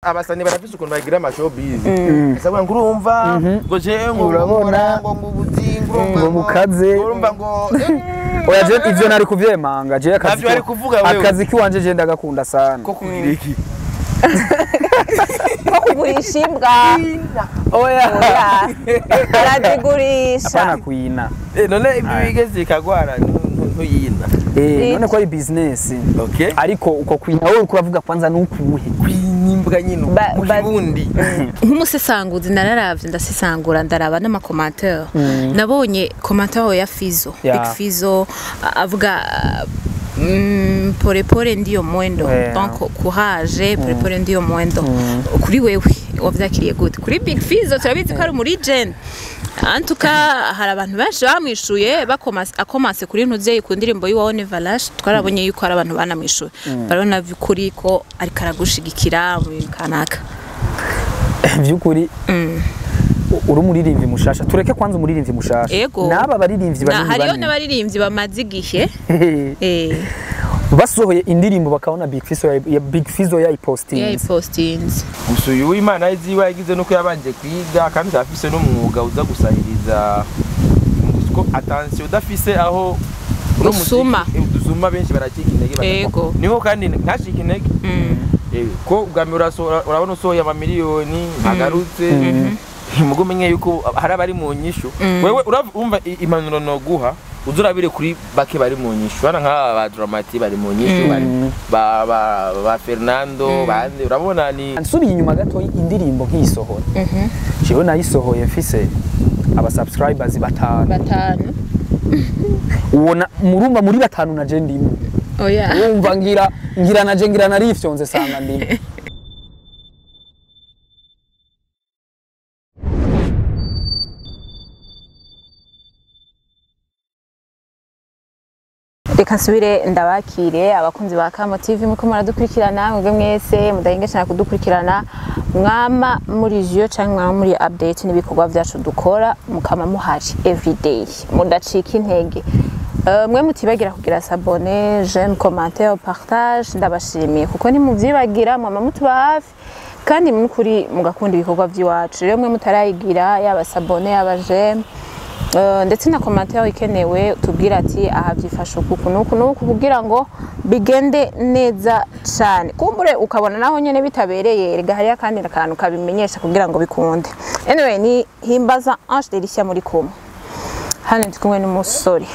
abasani barafise ukuntu bagira amashobiz asabwa ngo urumva ngo je ngo urabona ngo mubuzingo ngo mukaze urumva ngo oya je ivyo nari kuvyemanga je akazi kiwanje je ndagakunda sana ko kugira iki ko kugurisha imbwa oya arazigurisha apana kuyina none ibyo bigeze ikagwara ntuyina none ko ari business okay ariko uko kuyina wowe kuravuga kwanza nukuhe kwiny'imbwa nyino mubundi nk'umusesanguzi nararavye ndasesangura ndaraba n'amakomantere nabonye komantere ya Fizo Big Fizo avuga pole ndiyo mwendo donc courage pole ndiyo mwendo kuri wewe wavyakiriye gute kuri Big Fizo turabizi ko ari muri gen antuka hari abantu benshi bamwishuye akomase kuri ntuze ku ndirimbo y'Iwawe Never Lash twarabonye yuko hari abantu banamwishuye barabona vyukuri ko ari karagushigikira mu kanaka vyukuri uri umuririmbyi mushasha tureke kwanza umuririmbyi mushasha naba baririmbyi bari hariyo n'abaririmbyi bamaze igihe basohoye indirimbo bakabona Big Fizo yayipostinze gusa uyu w'Imana iziwe yagize nuko yabanje kwiga kandi afise n'umwuga uza gusahiriza ko attention udafise aho usuma benshi baracika intege niho kandi ntashika intege ko ubwambere urabona usohoye amamiliyoni agarutse mugumenye yuko hari abari mu nyishu wewe urumva impanuro no guha uzurabire kuri bake bari mu nyishu bana nk'aba ba Dramati bari mu nyishu ba Fernando bande urabona ni nsubiye inyuma gato indirimbo nk'isohora jewe nayisohoye mfise aba subscribers batanu ubona murumva muri batanu na je ndimo oya urumva ngira naje ngira narifyonze sanga ndimo reka nsubire ndabakire abakunzi ba Kamo TV muko muradukurikirana mwebwe mwese mudahinga kudukurikirana mwama muri jio cyangwa mwama muri update n'ibikorwa byacu dukora mukama muhari everyday mudacika intege mwe mutibagira kugira s'abonner j'aime commenter partage ndabashimiye kuko ni muvyibagira mwama mutuba hafi kandi mukuri mugakunda ibikorwa by'iwacu rero mwe mutarayigira yaba s'abonner yaba j'aime ndetse na commentaire ikenewe tubwira ati aha byifasha nuko kugira ngo bigende neza cyane kumbure ukabona naho nyene bitabereye rega hari kandi akantu kabimenyesha kugira ngo bikunde anyway ni himbaza Ange Delisia muri kumwe hano ndi kumwe n'umusore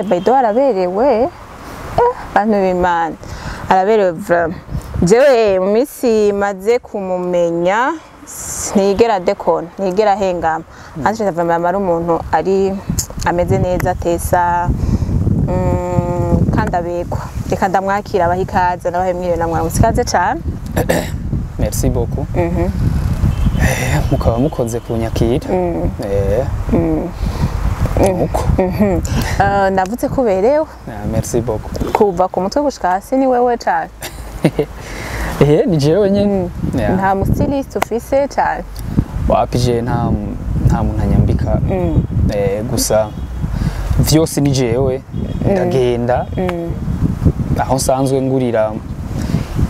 Baido araberewe bantu b'Imana araberewe vraiment jewe mu minsi maze kumumenya ntigera dekona ntigera hengama anje ndavama ari umuntu ari ameze neza tesa kandi abekwa reka ndamwakira abahikaza n'abahemwiwe na mwamusikaze cyane merci beaucoup mukaba mukoze kunyakira uko navuze kuberewe merci beaucoup kuva ku mutwe gushika hasi ni wewe cyane ni jewe nyene nta mustilist ufise cyane wapi je nta muntu anyambika gusa vyose ni jewe ndagenda aho nsanzwe ngurira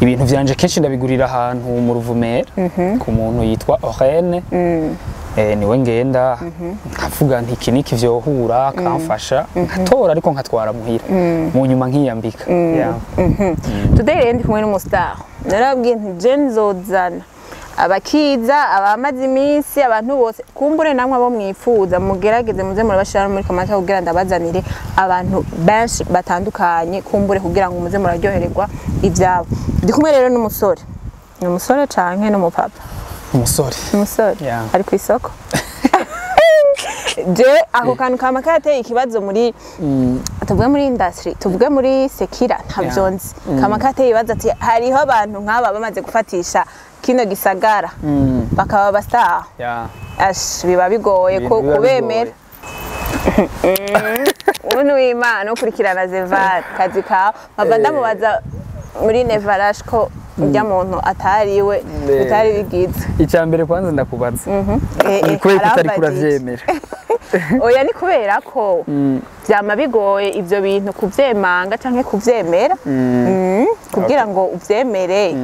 ibintu vyanje kenshi ndabigurira ahantu mu Ruvumera ku muntu yitwa Orene niwe ngenda nkavuga nti kiniki vyohura akamfasha nkatora ariko nkatwara muhira mu nyuma nkiyambika today ndi kumwe n'umustar narabwiye nti je nzozana abakiza abamaze iminsi abantu bose kumbure namwe abo mwifuza mugerageze muze murabashira muri commentaire kugira ndabazanire abantu benshi batandukanye kumbure kugira ngo muze muraryohererwa ivyabo ndi kumwe rero n'umusore canke n'umupapa umusore ari ku isoko je ako kantu kama kateye ikibazo muri tuvuge muri industry tuvuge muri sekira ntavyonzi kama kateye ibaza ati hariho abantu nk'aba bamaze gufatisha kino gisagara bakaba bastar biba bigoye ko kubemera umuntu w'Imana ukurikirana Zevar kazi kawe mpava ndamubaza muri Never Lash ko ujya muntu atariwe bitari bigize icambere kwanza ndakubaza kubera kitari kuravyemera oya ni kubera ko byama bigoye ivyo bintu kuvyemanga canke kuvyemera kugira ngo uvyemere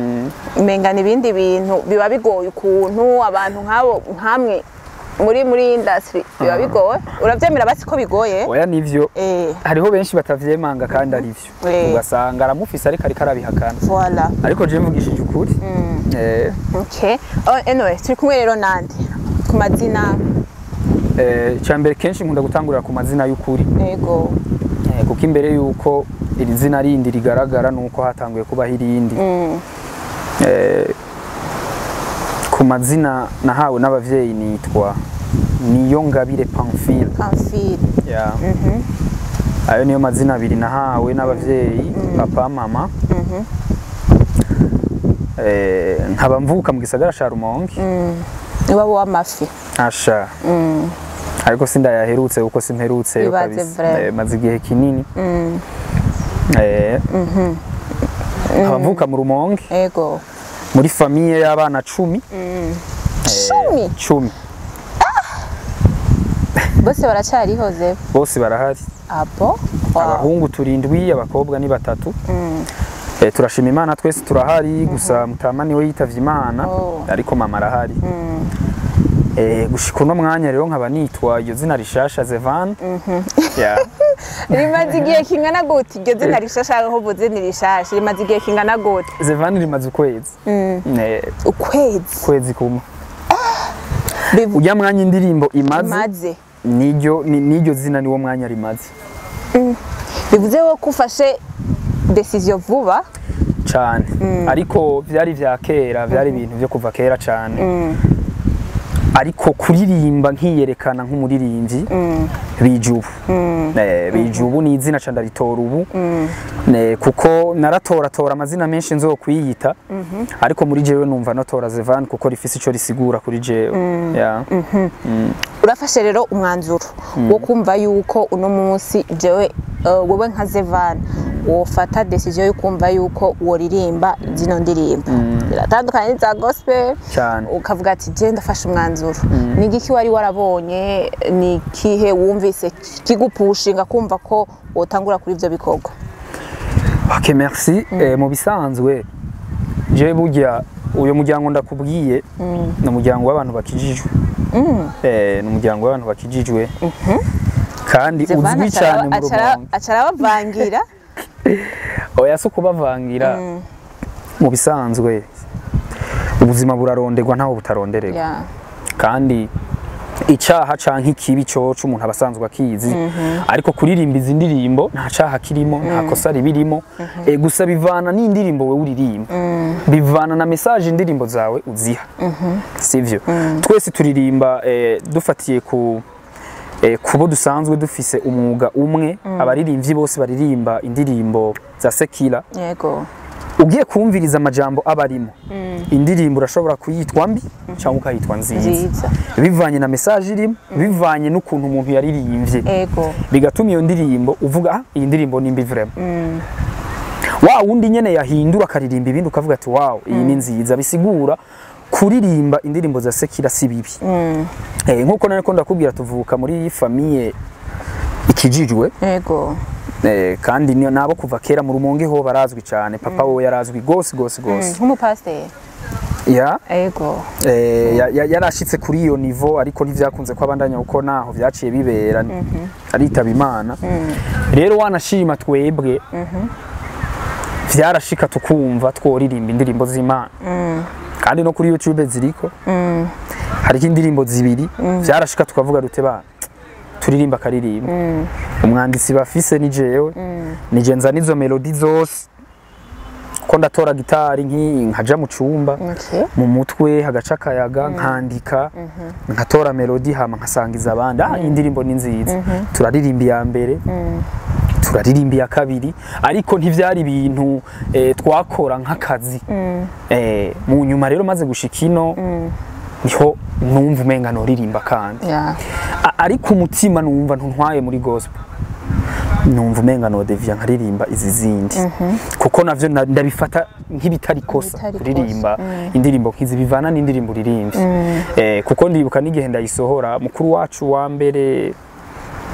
mengana ibindi bintu biba bigoye ukuntu abantu nk'abo nkamwe muri industry biba bigoye uravyemera basi ko bigoye oya nivyo hariho benshi batavyemanga kandi arivyo ugasanga aramufise ariko arabihakana voilà ariko je mvugishije ukuri okay anyway turi kumwe rero nande ku mazina cyambere kenshi nkunda gutangurira ku mazina y'ukuri yego kuko imbere yuko iri zina rindi rigaragara nuko hatanguye kuba irindi ku mazina nahawe n'abavyeyi nitwa Niyongabire Pamphile yeah. Ayo niyo mazina abiri nahawe n'abavyeyi papa mama nkaba mvuka mu gisagara ca Rumonge iwabo w'amafi asha ariko sindayaherutse uko simperutse kabisa maze igihe kinini nkaba mvuka mu Rumonge yego muri famille y'abana 10 10 bose baracarihoze bose barahari abo abahungu 7 abakobwa ni 3 turashima Imana twese turahari gusa mutama niwe yitavye Imana ariko mama arahari gushika uno mwanya rero nkaba nitwa iyo zina rishasha Zevan yeah. rimaze igihe kingana gute iryo zina rishasha aho uvuze ni rishasha rimaze igihe kingana gute Zevan rimaze ukwezi ukwezi kumwe ujya mwanya indirimbo imaze niryo zina niwo mwanya rimaze bivuze wo kufashe decision vuba cyane ariko vyari vya kera vyari ibintu byo kuva kera cyane ariko kuririmba nkiyerekana nk'umuririmbyi bijubu bijubu ni izina canda ritora ubu kuko naratora amazina menshi nzo kwiyita ariko muri jewe numva natora Zevan kuko rifise ico risigura kuri jewe urafashe rero umwanzuro wo kumva yuko uno munsi jewe wowe nka Zevan wofata decision yo kumva yuko woririmba zino ndirimbo biratandukanye za gospel ukavuga ati je ndafashe umwanzuro ni giki wari warabonye ni kihe wumvise kigupushinga kumva ko wotangura kuri ivyo bikorwa okay merci mu bisanzwe je burya uyo muryango ndakubwiye no muryango w'abantu bakijijwe ni umuryango w'abantu bakijijwe kandi uzwi cyane mu Rumonge acarabavangira oya so kubavangira mu bisanzwe ubuzima buraronderwa ntaho butarondererwa kandi icaha canke ikibi coco umuntu abasanzwe akizi ariko kuririmba izi ndirimbo nta caha kirimo nta kosa ribirimo gusa bivana n'indirimbo we uririmba bivana na message indirimbo zawe uziha sivyo twese turirimba dufatiye kubo dusanzwe dufise umwuga umwe abaririmbyi bose baririmba indirimbo za sekira yego ugiye kumviriza amajambo abarimo indirimbo urashobora kuyitwa mbi cyangwa ukayitwa nziza bivanye na message irimo bivanye n'ukuntu umuntu yaririmbye yego bigatuma iyo ndirimbo uvuga iyi ndirimbo ni mbi vraiment wa wundi nyene yahindura akaririmba ibindi ukavuga ati wow iyi ni nziza bisigura kuririmba indirimbo za sekira si bibi nkuko nariko ndakubwira tuvuka muri famille ikijijwe yego kandi nabo kuva kera mu Rumonge ho barazwi cyane papa we yarazwi gose nk'umupasiteri yego yarashitse kuri iyo niveau ariko ntivyakunze ko abandanya uko naho vyaciye bibera aritaba Imana rero wanashima twebwe vyarashika tukumva tworirimba indirimbo z'Imana kandi no kuri YouTube ziriko hari indirimbo zibiri vyarashika tukavuga dute ba turirimba karirimba umwanditsi bafise ni jewe nije nza nizo melody zose ko ndatora gitari nkaja mu cumba mu mutwe hagaca akayaga nkandika nkatora melody hama nkasangiza abandi indirimbo ni nziza turaririmba ya mbere turaririmba ya kabiri ariko ntivyari ibintu twakora nk'akazi mu nyuma rero maze gushikino niho numva umenga noririmba kandi ariko umutima numva ntuntwaye muri gospel numva umenga no devia nkaririmba izi zindi kuko navyo ndabifata nk'ibitari kosa kuririmba indirimbo nkizi bivana n'indirimbo uririmvye kuko ndibuka n'igihe ndayisohora mukuru wacu wa mbere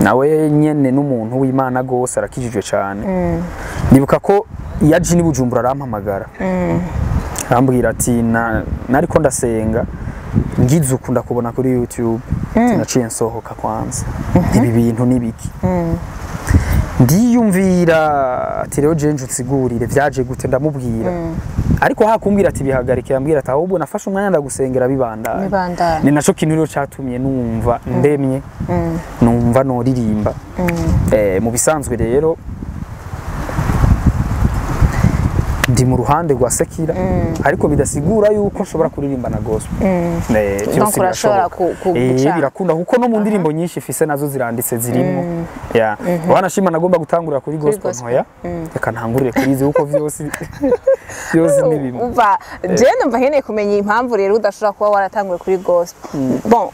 nawe nyene n'umuntu w'Imana gose arakijijwe cyane ndibuka ko yaje ni Bujumbura arampamagara arambwira ati nariko ndasenga ngize ukunda kubona kuri YouTube naciye nsohoka kwanza ibi bintu nibiki ndiyumvira ati rero je nsigurire vyaje gute ndamubwira ariko hakumbwira ati bihagarike yambwira ati ahubwo nafashe umwanya ndagusengera bibandana ni naco kintu rero catumye numva ndemye numva noririmba mu bisanzwe rero ndi mu ruhande rwa Sekira ariko bidasigura yuko nshobora kuririmba na gospel donc urashobora kuguca birakunda kuko no mu ndirimbo nyinshi fise nazo ziranditse zirimo wanashima nagomba gutangurira kuri gospel ntoya reka ntangurire kuri izi uko vyose nibimwe uva je numva nkeneye kumenya impamvu rero udashobora kuba waratanguye kuri gospel bon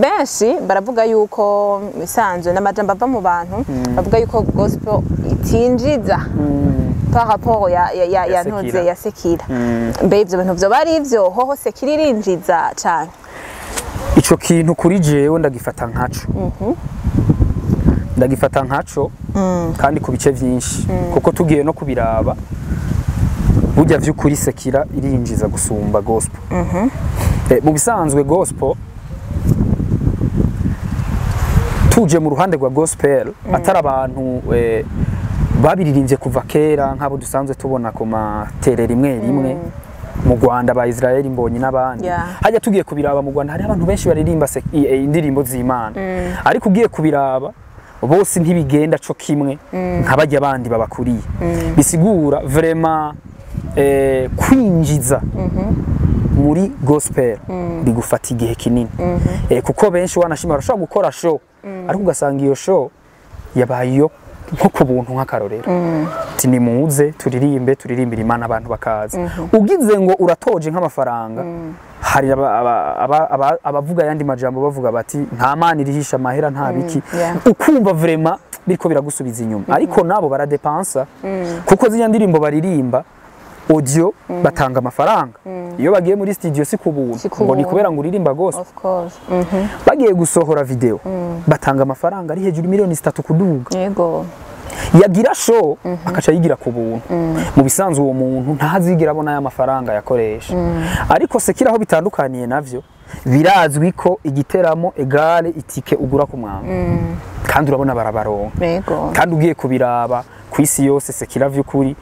benshi baravuga yuko bisanzwe n'amajambo ava mu bantu bavuga yuko gospel itinjiza par rapport ya ntuze ya Sekira mbe ivyo bintu vyo bari ivyo hoho Sekira irinjiza cyane ico kintu kuri jewe ndagifata nkaco kandi ku bice vyinshi kuko tugiye no kubiraba burya vy'ukuri Sekira irinjiza gusumba gospel mu bisanzwe gospel tuje mu ruhande rwa gospel atari abantu babiririmbye kuva kera nk'abo dusanzwe tubona ku matere rimwe mu Rwanda ba Israel mbonye n'abandi hajya tugiye kubiraba mu Rwanda hari abantu benshi baririmba indirimbo z'Imana ariko ugiye kubiraba bose ntibigenda co kimwe nk'abajya abandi babakuriye bisigura vraiment kwinjiza muri gospel bigufata igihe kinini kuko benshi wanashima barashobora gukora show ariko ugasanga iyo show yabaye nko ku buntu nk'akarorero ati nimuze turirimbira Imana abantu bakaza ugize ngo uratoje nk'amafaranga hari abavuga yandi majambo bavuga bati nta Mana irihisha amahera nta biki ukumva vraiment biriko biragusubiza inyuma ariko nabo baradepansa kuko zinya ndirimbo baririmba audio batanga amafaranga iyo bagiye muri studio si kubuntu ngo ni kubera ngo uririmba gospel of course bagiye gusohora video batanga amafaranga ari hejuru miliyoni 3 kuduga yego yagira show akaca yigira ku buntu mu bisanzwe uwo muntu ntazigira abona ya mafaranga yakoresha ariko Sekira aho bitandukaniye navyo birazwi ko igiteramo egale itike ugura ku mwanga kandi urabona barabaronka kandi ugiye kubiraba kwisi yose Sekira vy'ukuri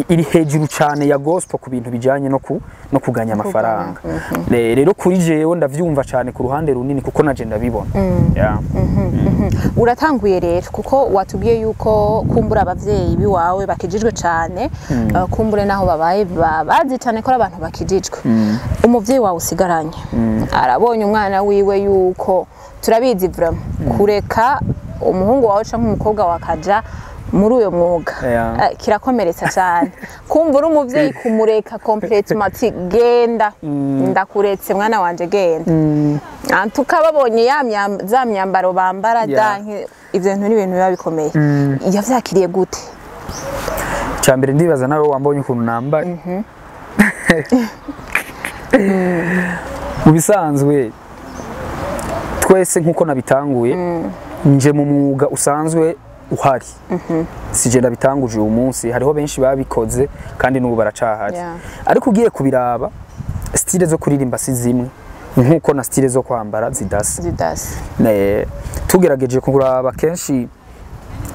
iri hejuru cyane ya gospel ku bintu bijanye no kuganya amafaranga rero kuri jewe ndavyumva cyane ku ruhande runini kuko naje ndabibona uratanguye rero kuko watubwiye yuko kumbura abavyeyi biwawe bakijijwe cyane kumbure naho babaye bazi cyane ko abantu bakijijwe umuvyeyi wawe usigaranye arabonye umwana wiwe yuko turabizi vraiment kureka umuhungu wawe canke umukobwa wakaja muri uyo mwuga kirakomeretsa cyane kumva uri umuvyeyi kumureka complètement genda ndakuretse mwana wanje genda tukababonye za myambaro bambara danke ivyo bintu n'ibintu biba bikomeye yavyakiriye gute cyambere ndibaza nawe wambonye ukuntu nambaye mu bisanzwe twese nkuko nabitanguye nje mu mwuga usanzwe uhari sije ndabitanguje uyu munsi hariho benshi babikoze kandi n'ubu baracahari ariko ugiye kubiraba style zo kuririmba si zimwe nkuko na style zo kwambara zidasa tugerageje kuraba kenshi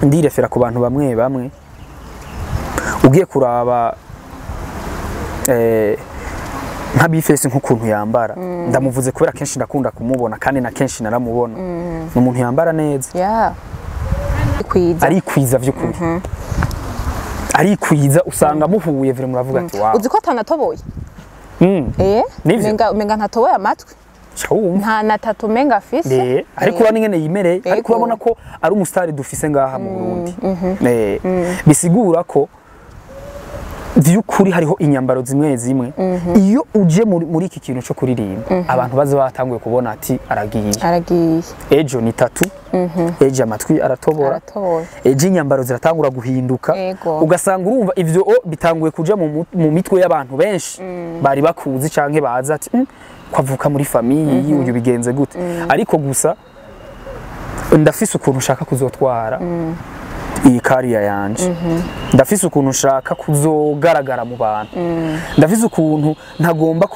ndirefera ku bantu bamwe ugiye kuraba nka Bifesi nk'ukuntu yambara ndamuvuze kubera kenshi ndakunda kumubona kandi na kenshi naramubona n'umuntu yambara neza arikwiza vy'ukuri arikwiza usanga muhuye vire muravuga ati wow uzi ko atanatoboye menga ntatoboye amatwi nta natatu menga afise ariko urabona ingene yimereye ariko urabona ko ari umusitari dufise ngaha mu Burundi bisigura ko vy'ukuri hariho inyambaro zimwe iyo uje muri iki kintu cyo kuririmba abantu baze batanguye kubona ati aragiye ejo ni tatu ejo amatwi aratobora ejo inyambaro ziratangura guhinduka ugasanga urumva ivyo bitanguye kuja mu mitwe y'abantu benshi bari bakuzi canke baza ati kwavuka muri famille uyu bigenze gute ariko gusa ndafise ukuntu ushaka kuzotwara iyi kariya yanje ndafise ukuntu nshaka kuzogaragara mu bantu ndafise ukuntu ntagomba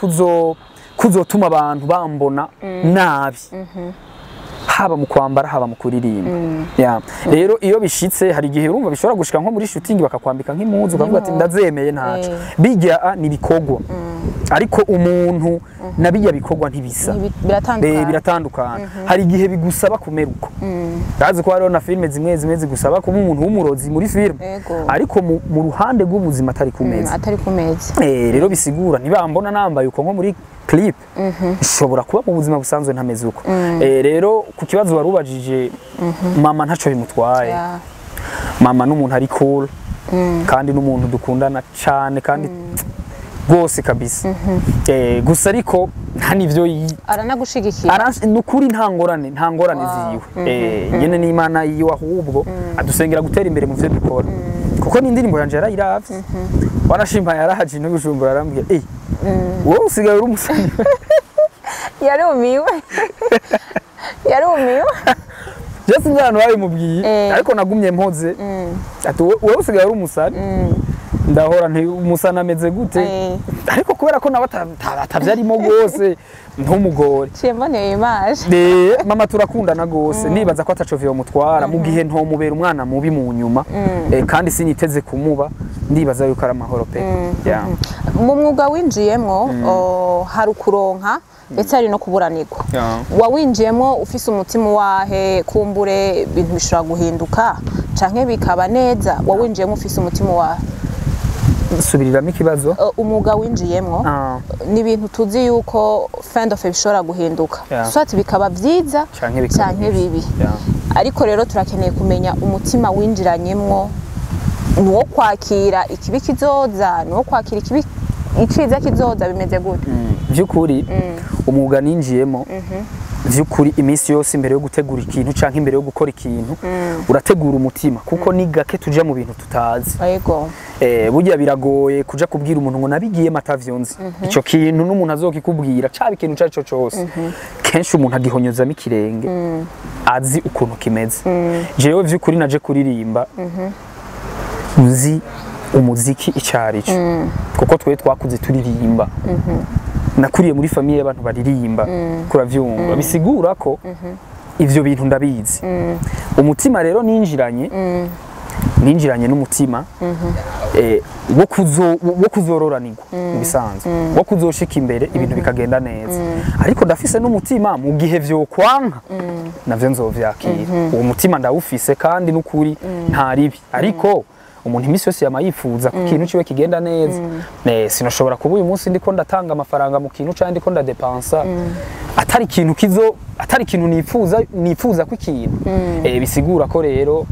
kuzotuma abantu bambona nabi haba mu kwambara haba mu kuririmba rero iyo bishitse hari igihe urumva bishobora gushika nko muri shooting bakakwambika nk'impuzu ukavuga ati ndazemeye ntaco bijya ni bikogwa ariko umuntu nabijya bikogwa ntibisa biratandukana hari igihe bigusaba kumeruko ndazi ko hariho na filme zimwe zigusaba kuba umuntu w'umurozi muri filme ariko mu ruhande rw'ubuzima atari kumeza rero bisigura ntibambona nambaye uko nko muri clip ishobora kuba mu buzima busanzwe ntameze uko rero ku kibazo warubajije mama ntaco bimutwaye mama n'umuntu ari cool kandi n'umuntu dukundana cyane kandi rwose kabisa gusa ariko nta nivyo aranagushigikira nukuri nta ngorane ziwe nyene n'Imana yiwe ahubwo adusengera gutera imbere mu vyo dukora kuko n'indirimbo yanje yarayiravye wanashimpa yarahaje no gujumbura arambwira wowe usigaye uri umusani yarumiwe Jesse njyana babimubwiye ariko nagumye mpoze ati wowe usigaye uri umusani ndahora nti umusana ameze gute ariko kubera ko nawe atavyarimo gose ntumugore cyemboneye image mama turakundana gose nibaza ko ataco vyo mutwara mu gihe ntomubera umwana mubi mu nyuma kandi siniteze kumuba ndibaza yuko ari amahoro pe mu mwuga winjiyemwo hari ukuronka ndetse hari no kuburanirwa wawinjiyemwo ufise umutima wahe kumbure ibintu bishobora guhinduka canke bikaba neza wawinjiyemwo ufise umutima wahe subiriramo ikibazo umwuga winjiyemwo ni ibintu tuzi yuko fin of bishobora guhinduka swati bikaba byiza canke bibi ariko rero turakeneye kumenya umutima winjiranyemwo nuwo kwakira ikibi kizoza nuwo kwakira ikibi iciza kizoza bimeze gute vyukuri umwuga ninjiyemo vyukuri iminsi yose imbere yo gutegura ikintu canke imbere yo gukora ikintu urategura umutima kuko ni gake tuja mu bintu tutazi yego burya biragoye kuja kubwira umuntu ngo nabigiye matavyonzi ico kintu n'umuntu azokikubwira caba ikintu carico cose kenshi umuntu agihonyozamo ikirenge azi ukuntu kimeze jewe vyukuri naje kuririmba uzi umuziki icarico kuko twe twakuze turirimba nakuriye muri famille y'abantu baririmba kuravyumva bisigura ko ivyo bintu ndabizi umutima rero ninjiranye n'umutima wo kuzororanirwa bisanzwe wo kuzoshika imbere ibintu bikagenda neza ariko ndafise n'umutima mu gihe vyokwanka navyo nzovyakira uwo mutima ndawufise kandi n'ukuri nta ribi ariko umuntu imisi yose yama yifuza ko ikintu ciwe kigenda neza sinoshobora kuba uyu munsi ndiko ndatanga amafaranga mu kintu cyangwa ndiko ndadepansa atari ikintu nifuza ko ikintu bisigura ko rero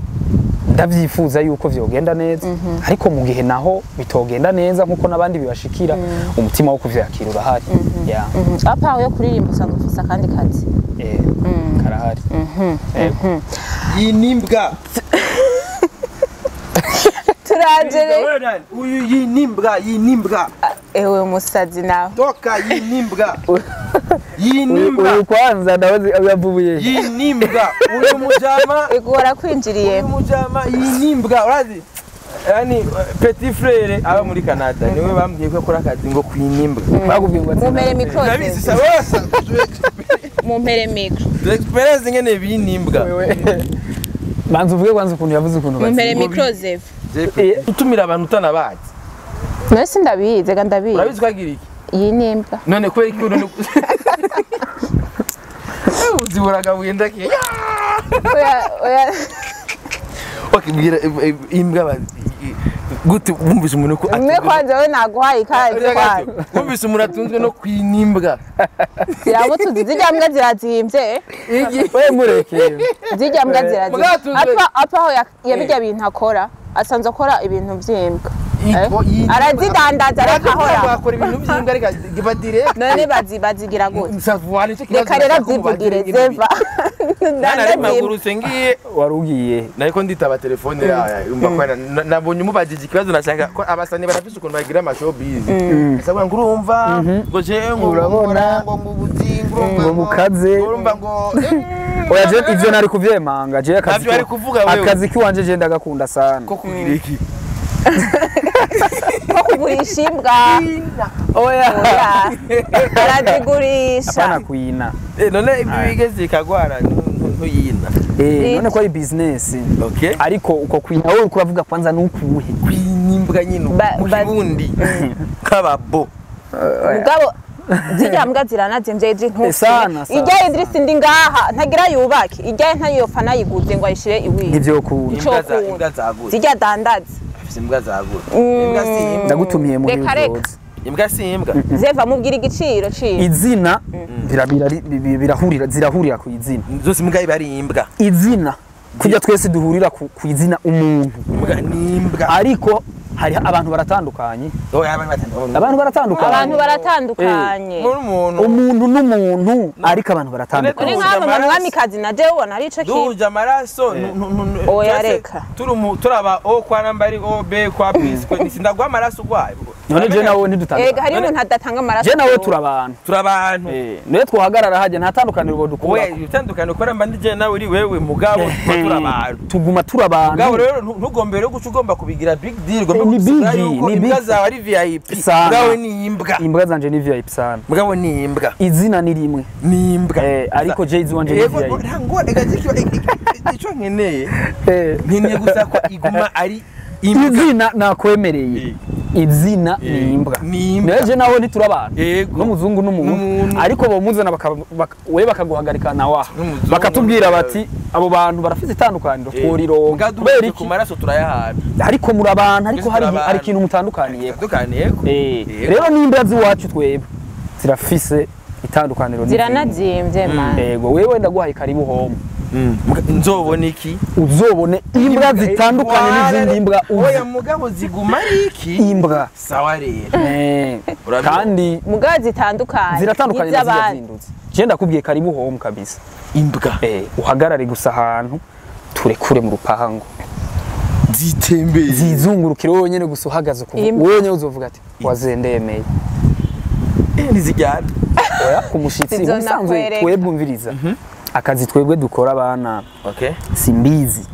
ndavyifuza yuko vyogenda neza ariko mu gihe naho bitogenda neza nkuko nabandi bibashikira umutima wo kuvyakira urahari apa yo kuririmba usanga ufise akandi kazi karahari yinimbwa turajere uyu yinimbwa ewe musazi nawe toka yinimbwa uyu kwanza ndabazi yavubuye yinimbwa uyu mujama igora kwinjiriye uyu mujama yinimbwa urazi yani petit frère aba muri Canada niwe bambwiye ko akora akazi ngo kwinimbwa bagubwiye ngo mumpere micro ndabizi sabasa mumpere micro experience ngene binimbwa banza uvuge kwanza ukuntu yavuze ukuntu mumpere micro zev utumira abantu utanabazi nese ndabizi ndabizi urabizi kwagira iki yinimbwa none kweri ko none uziburaga wenda ki oya wakibwira imbwa gute wumvise umuntu ko mwe kwanza we naguhaye ikaze kwanza wumvise umuntu atunzwe no kwinimbwa yabo tuzi zijya mbwa zirazimvye we mureke zijya mbwa zirazimvye apa aho yabijya bintu akora asanzwe akora ibintu vyimbwa arazidandaza reka ahora bakora ibintu by'imbwa reka gibadire none bazigira gute savuane cyo kibazo reka rero zivugire zeva nari magurutse ngiye warugiye nariko nditaba telefone umva kwana nabonye umubajije ikibazo nashaka ko abasani barafise ukuntu bagira amashowbiz asabwa ngo urumva ngo je ngo urabona ngo ubuzingo ngo mukaze urumva ngo oya je ivyo nari kuvyemanga je navyo ari kuvuga wewe akazi kiwanje je ndagakunda sana ko kugira iki ko kugurisha imbwa oya arazigurisha apana kuina none ibyo bigeze ikagwara ntuyina none ko ari business okay ariko uko kuina wowe kuravuga kwanza nukuhe kwinimbwa nyine mu kibundi kababo mugabo zijya mbwa ziranazimvye ntusi ijya Idris ndi ngaha ntagira yubaki ijya ntayopfa nayiguze ngo ayishire iwiye nivyo ku imbwa zaguze zijya dandaza imbwa zaguze imbwa si imbwa ndagutumiye muri reka imbwa si imbwa zeva mubwira igiciro ciye izina zirahurira ku izina zose imbwa iba ari imbwa izina kujya twese duhurira ku izina umuntu imbwa ni imbwa ariko hari abantu baratandukanye abantu baratandukanye umuntu n'umuntu ariko abantu baratandukanye ni nk'abo mwamikazi na jewe ubona ari ico duja amaraso oya reka turaba o kwa nambari o b kwa bis ko sindagwa amaraso gwayo none je nawe ntidutandukanye ega hari umuntu adatanga amaraso je nawe turabantu niyo twahagarara hajya nta tandukaniro bo dukura we utandukanye ukora mbandi je nawe uri wewe mugabo turabantu tuguma turabantu mugabo rero ntugombere guca ugomba kubigira big deal ni big imbwa zawe ari VIP mugabo ni imbwa zanje ni VIP sana mugabo ni imbwa izina ni rimwe ni imbwa ariko je izi wanje ni VIP ngo icyo nkeneye nkeneye gusa ko iguma ari izina nakwemereye izina ni imbwa neje nawe niturabantu n'umuzungu n'umuntu ariko bo muzana we bakaguhagarika nawa bakatubwira bati abo bantu barafite itandukaniro tworironka kubera ku maraso turayahana ariko muri abantu ariko hari ikintu mutandukaniye rero n'imbwa z'iwacu twebwe zirafise itandukaniro ziranazimvye man yego wewe ndaguhaye karibu home nzobone iki uzobone imbwa zitandukanye n'izindi mbwa oya mugabo ziguma iki imbwa sawa rero kandi mugabo zitandukanye ziratandukanye n'izindutse je ndakubwiye karibu home kabisa imbwa uhagarare gusa ahantu turekure mu rupango zitembeye zizungurukire wowe nyene gusa uhagaze wowe nyene uzovuga ati wazendemeye nizijyana oya kumushitsi usanzwe twebwe umviriza akazi twebwe dukora abana simbizi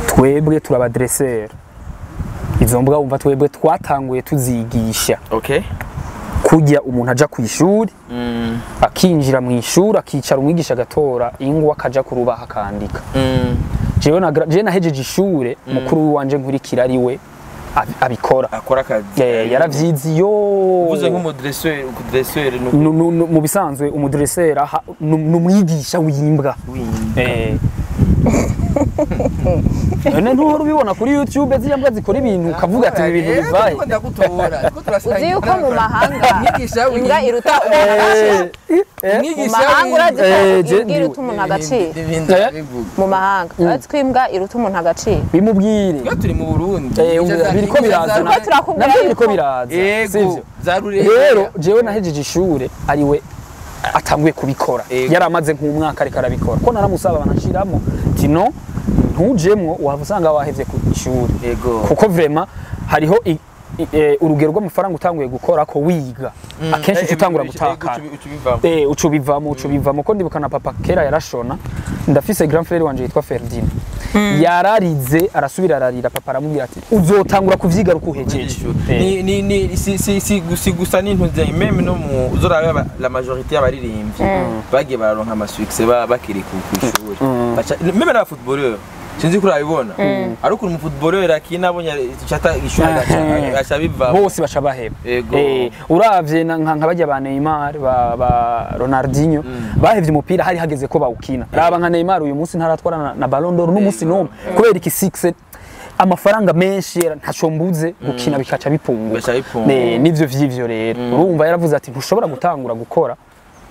twebwe turabadresser izo mbwa umva twebwe twatanguye tuzigisha kujya umuntu aja ku ishuri akinjira mu ishuri akicara umwigisha agatora ingwa akaja kurubaha akandika jewe nahejeje ishure mukuru wanje nkurikira ari we abikora akora akazi yaravyizi yo uvuze nk'umudresseur mu bisanzwe umudresseur numwigisha w'imbwa none ntuhora ubibona kuri YouTube ziyambwa zikora ibintu ukavuga ati ibintu bivaye uzi yuko mu mahanga imbwa iruta mu mahanga urazi ko iruta umuntu agaciro mu mahanga urazi ko imbwa iruta umuntu agaciro bimubwire iyo turi mu Burundi biriko biraza nabyo biriko biraza sivyo rero jewe nahejeje ishure ari we atanguye kubikora yaramaze nk'umwaka ariko arabikora ko naramusaba banashiramo tino ntujemwo wavusanga wahevye ku ishuri kuko vraiment hariho urugero rw'amafaranga utanguye gukora ko wiga akenshi utangura gutaka ucubivamo ko ndibuka na papa kera yarashona ndafise grand frère wanje yitwa Ferdinand yararize arasubira ararira papa aramubwira ati uzotangura kuvyiga rukuhejeje si gusa n'intuze meme no mu uzoraba la majorité y'abaririmbyi bagiye bararonka amasuccès bakiri ku ishuri meme na footballeur sinzi kuri abibona ariko umu footballeur akina abonye chata ishuri gacha bose bacha baheba uravye nka bajya ba Neymar ba Ronaldinho bahevye umupira hari hageze ko bawukina raba nka Neymar uyu munsi ntaratwara na Ballon d'Or n'umunsi n'umwe kubera iki 6 amafaranga menshi ntacombuze gukina bikaca bipunguka nivyo vy'ivyo rero urumva yaravuze ati ntushobora gutangura gukora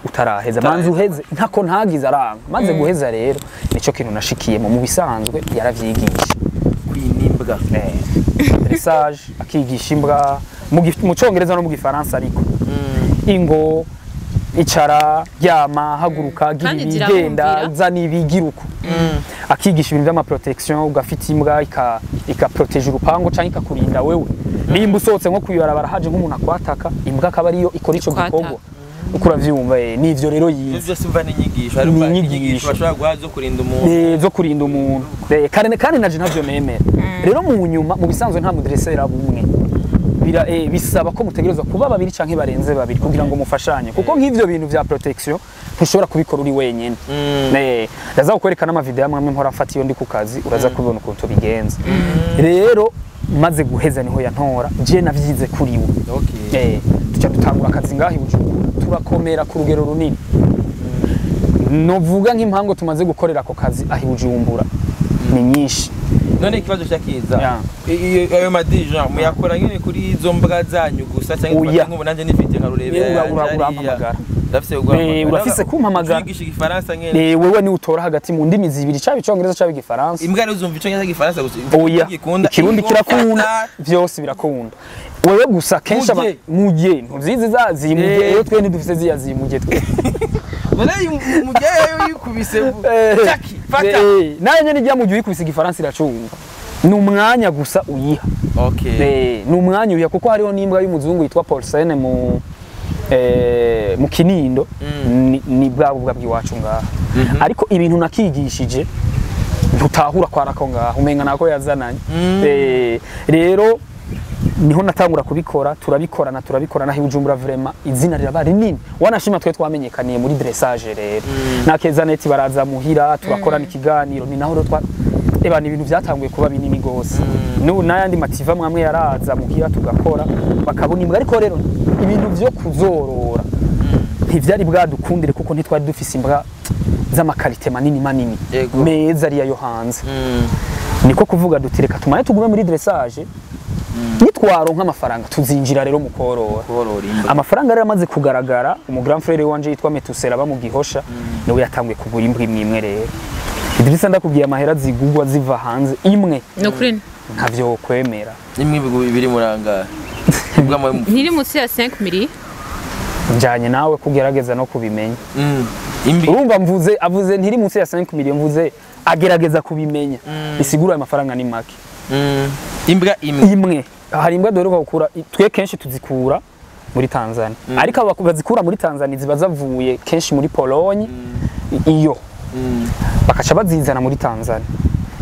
utaraheza manzi uheze ntako ntagize aranga maze guheza rero nico kintu nashikiyemo mu bisanzwe yaravyigisha imbwa dressage akigisha imbwa mu Congereza no mu Gifaransa ariko ingo icara ryama haguruka gira ibigenda zana ibigiruko akigisha ibintu by'ama protection ugafite imbwa ikaprotege urupango canke ikakurinda wewe nimba usohotse nko kuyora barahaje nk'umuntu akwataka imbwa akaba ariyo ikora ico gikorwa ukura vyumva nivyo rero yize ivyo simva n'inyigisho ari inyigisho bashobora guha zo kurinda umuntu zo kurinda umuntu kandi naje navyo nemera rero mu nyuma mu bisanzwe nta mudressera bumwe bisaba ko mutegerezwa kuba babiri canke barenze babiri kugira ngo mufashanye kuko nk'ivyo bintu vya protection ntushobora kubikora uri wenyene ndaza kukwerekana ama video amwe mpora mfata iyo ndi ku kazi uraza kubona ukuntu bigenza rero maze guheza niho yantora je navyize kuri we tuca dutangura akazi ngahi Bujumbura turakomera ku rugero runini novuga nk'impango tumaze gukorera ako kazi ahi Bujumbura ni nyinshi none ikibazo cyakiza ayo madija muyakora nyine kuri izo mbwa zanyu gusa cyangwa ngo nanje nifite nka rurebera urampamagara ndafise urafise kumpamagara twigisha igifaransa nyene wewe ni utora hagati mu ndimi zibiri cyabe icongereza cyabe igifaransa imbwa rero uzumva icongereza igifaransa gusa ikirundi kirakunda byose birakunda wewe gusa kenshi muje ntuzizi zazimuje iyo twe ntidufise ziyazimuje twe none umuje yikubise taki fata naye nyene ijya muje yikubise igifaransa iracunga ni umwanya gusa uyiha ni umwanya uyiha kuko hariho n'imbwa y'umuzungu yitwa Paulsen mu Kinindo ni bwabubwa bw'iwacu ngaha ariko ibintu nakigishije ntutahura kwarako ngaha umenga nako yazananye rero niho natangura kubikora turabikorana Bujumbura vraiment izina riraba rinini wanashima twe twamenyekaniye muri dressage rero nakeza neti baraza muhira turakorana ikiganiro ni naho ni ibintu byatanguye kuba binini gose n'ayandi mativa mwamwe yaraza muhira tugakora bakabona imbwa ariko rero ibintu byo kuzorora ntivyari bwadukundire kuko ntitwari dufise imbwa z'amakarite manini meza ari yo hanze niko kuvuga dutireka tumane tugume muri dressage nitwaronka amafaranga tuzinjira rero mu korora amafaranga rero amaze kugaragara umu grand frère wanje yitwa Metusera ba mu Gihosha niwe yatanguye kugura imbwa imwe rero Idrissa ndakubwiye amahera zigugwa ziva hanze imwe no kuri ntavyo kwemera imwe bibiri muranga ntiri munsi ya 5 milli njanye nawe kugerageza no kubimenya urumva avuze ntiri munsi ya 5 milli mvuze agerageza kubimenya bisigura amafaranga ni make imbwa imwe hari imbwa dore bakura twe kenshi tuzikura muri Tanzania ariko bazikura muri Tanzania ziba zavuye kenshi muri Pologne iyo bakaca bazizana muri Tanzania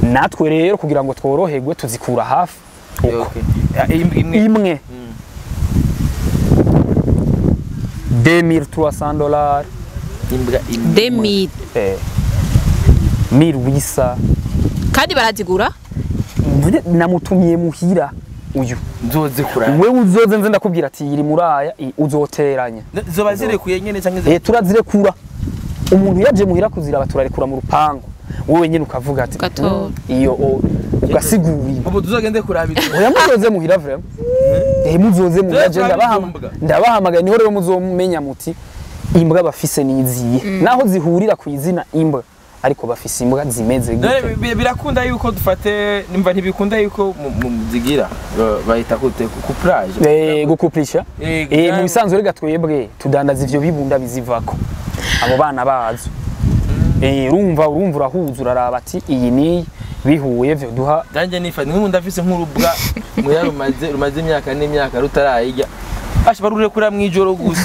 natwe rero kugira ngo tworoherwe tuzikura hafi imwe $2,300 imbwa 2000 1800 kandi barazigura namutumye muhira uyu nzozikura wewe uzoze nze ndakubwira ati iri muraya uzoteranya zoba zirekuye nyene canke turazirekura umuntu yaje muhira kuziraba turarekura mu rupango wowe nyene ukavuga ati iyo ugasigura ubu tuzogende kurabira oya muzoze muhira vraiment muzoze muhira je ndabahamagaye niho rero muzomenya muti imbwa bafise niziye naho zihurira ku izina imbwa ariko bafise imbwa zimeze gute birakunda yuko dufate nimba ntibikunda yuko muzigira bahita gute ku plage gukuplisha mu bisanzwe rega twebwe tudandaza ivyo bibunda bizivako abo bana bazo urumva urahuza uraraba ati iyi ni bihuye vyo duha danje nifa nk'umuntu afise nk'urubwa rumaze imyaka n'imyaka rutarayijya asha barure kura mwijoro gusa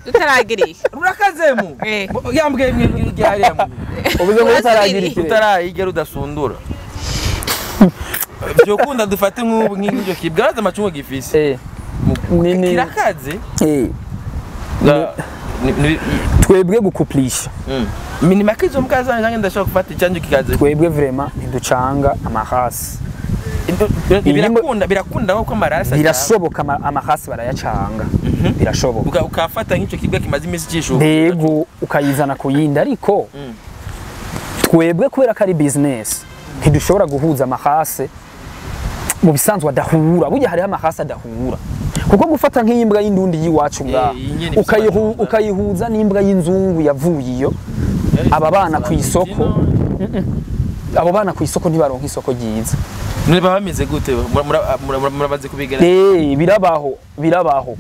utaragirika rurakazemu yambwiye mwigirya hariya ubuze ngo utarayijya rudasundura byo kunda dufate nk'ibyo kibwaza amacungo gifise kirakaze twebwe gukuplisha minima kizo mukazana nange ndashaka gufata icyanjye kikaze twebwe vraiment ntiducanga amahasi birakunda nko amarasa birashoboka amahasi barayacanga birashoboka ukafata nk'icyo kibwa kimaze imisi cyisho ndego ukayizana kuyinda ariko twebwe kubera ko ari business ntidushobora guhuza amahasi mu bisanzwe adahura burya hariho amahasi adahura kuko gufata nk'imbwa y'indundi yiwacu nga ukayihuza n'imbwa y'inzungu yavuye iyo aba bana ku isoko abo bana ku isoko ntibaronka isoko ryiza. Niba bameze gute murabaze kubigera birabaho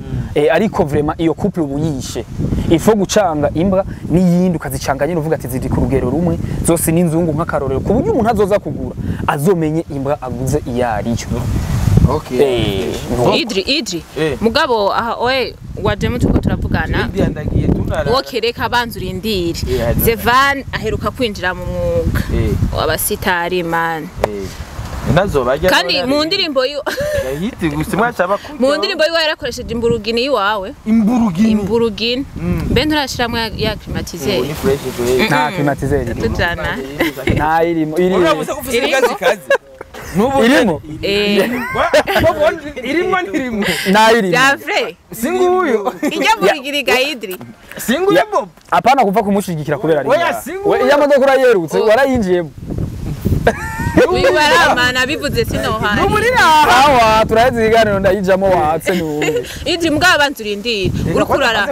ariko vraiment iyo couple ubuyishe ifo gucanga imbwa n'iyindi ukazicanga nyine uvuga ati ziri ku rugero rumwe zose n'inzungu nk'akarorero ku buryo umuntu azoza kugura azomenye imbwa aguze iyariyo. Okay. Idri mugabo aha oye waje mutuko turavugana okay reka banzura indiri Zevan aheruka kwinjira mu mwuga w'abasitari man nazo bajya kandi mu ndirimbo yahiti gusa mwashaba mu ndirimbo yarakoresheje imburugini yiwawe imburugini mbe nturashiramo ya climatizer nta climatizer tutana nta irimo irimo nairimo Javre singuyo ijya burigiri gaidri singuyo bob apana kuva kumushigikira kubera ari we yamodoka urayerutse warayinjiyemo wibaramana bivuze sinohari n'umurira awa turaziganira ndayijamo watse n'ubu Idri mugabo banzurindire urukurara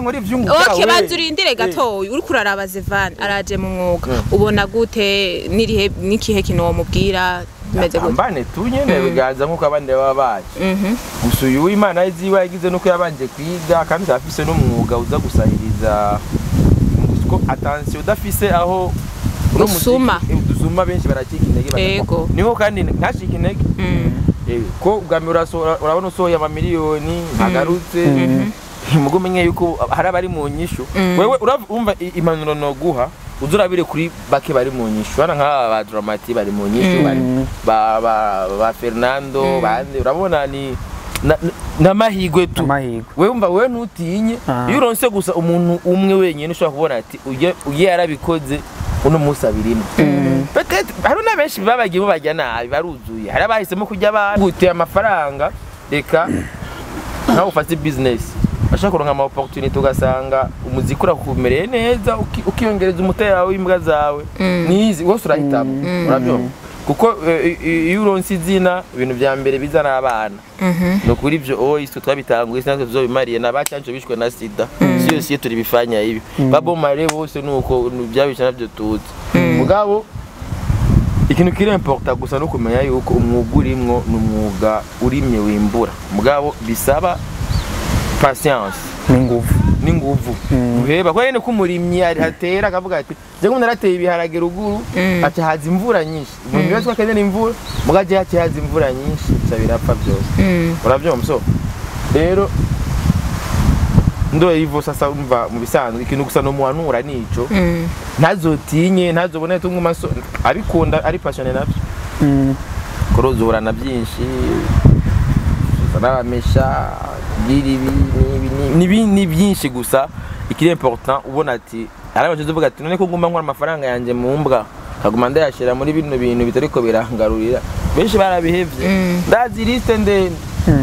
okay banzurindire gatoyi urukurara Zevan araje mu mwuga ubona gute nikihe kino mubwira meze gute ambane tunyene biganza nkuko abandi baba baje gusa uyu Imana iziwe yagize nuko yabanje kwiga kandi afise n'umwuga uza gusahiriza ko attention udafise aho usuma benshi baracika intege niho kandi ntashika intege ko ubwambere urabona usohoye amamiliyoni ntagarutse mugumenye yuko hari abari mu nyishu wewe urumva impanuro no guha uzurabire kuri bake bari mu nyishu bana nk'aba ba Dramati bari mu nyishu ba Fernando bande urabona ni namahigwe tu wewe umva wewe nutinye iyo uronse gusa umuntu umwe wenyine ushobora kubona ati uye yarabikoze uno musa birimo peut-être haruna benshi babagiye bajya nabi baruzuye hari abahisemo kujya bagute amafaranga reka naho ufate business ashaka kuronka ama opportunity ugasanga umuziki urakumereye neza ukiyongereza umutaya wawe imbwa zawe nizi wose urahitamo urabyumva kuko iyo uronse izina ibintu bya mbere bizana abana no kuri ibyo isto twabitanguye sinatwe tuzobimariye nabacyanco bishwe na sida siyo turi bifanya ibi babo mare bose nuko byabisha nabyo tuzi mugabo ikintu kiri important gusa no kumenya yuko umwuga urimwo n'umwuga urimye wimbura mugabo bisaba patience n'inguvu uheba kwa yene kumurimyi ari hatera akavuga ati je ngo narateye ibiharage ruguru ati haza imvura nyinshi mu bibazo akanye n'imvura mugaje ati haza imvura nyinshi cyabirapfa byose urabyumva so rero ndo yivo sasa umva mu bisanzwe ikintu gusa no muhanura nico ntazotinye ntazobone tumwe maso abikunda ari passionné nabyo korozura na byinshi baramesha ni byinshi gusa ikiri important ubona ati arabaje uvuga ati none ko ngumba nkora amafaranga yanje mu mbwa kaguma ndayashira muri bino bintu bitariko birangarurira benshi barabihevye ndazi liste ndende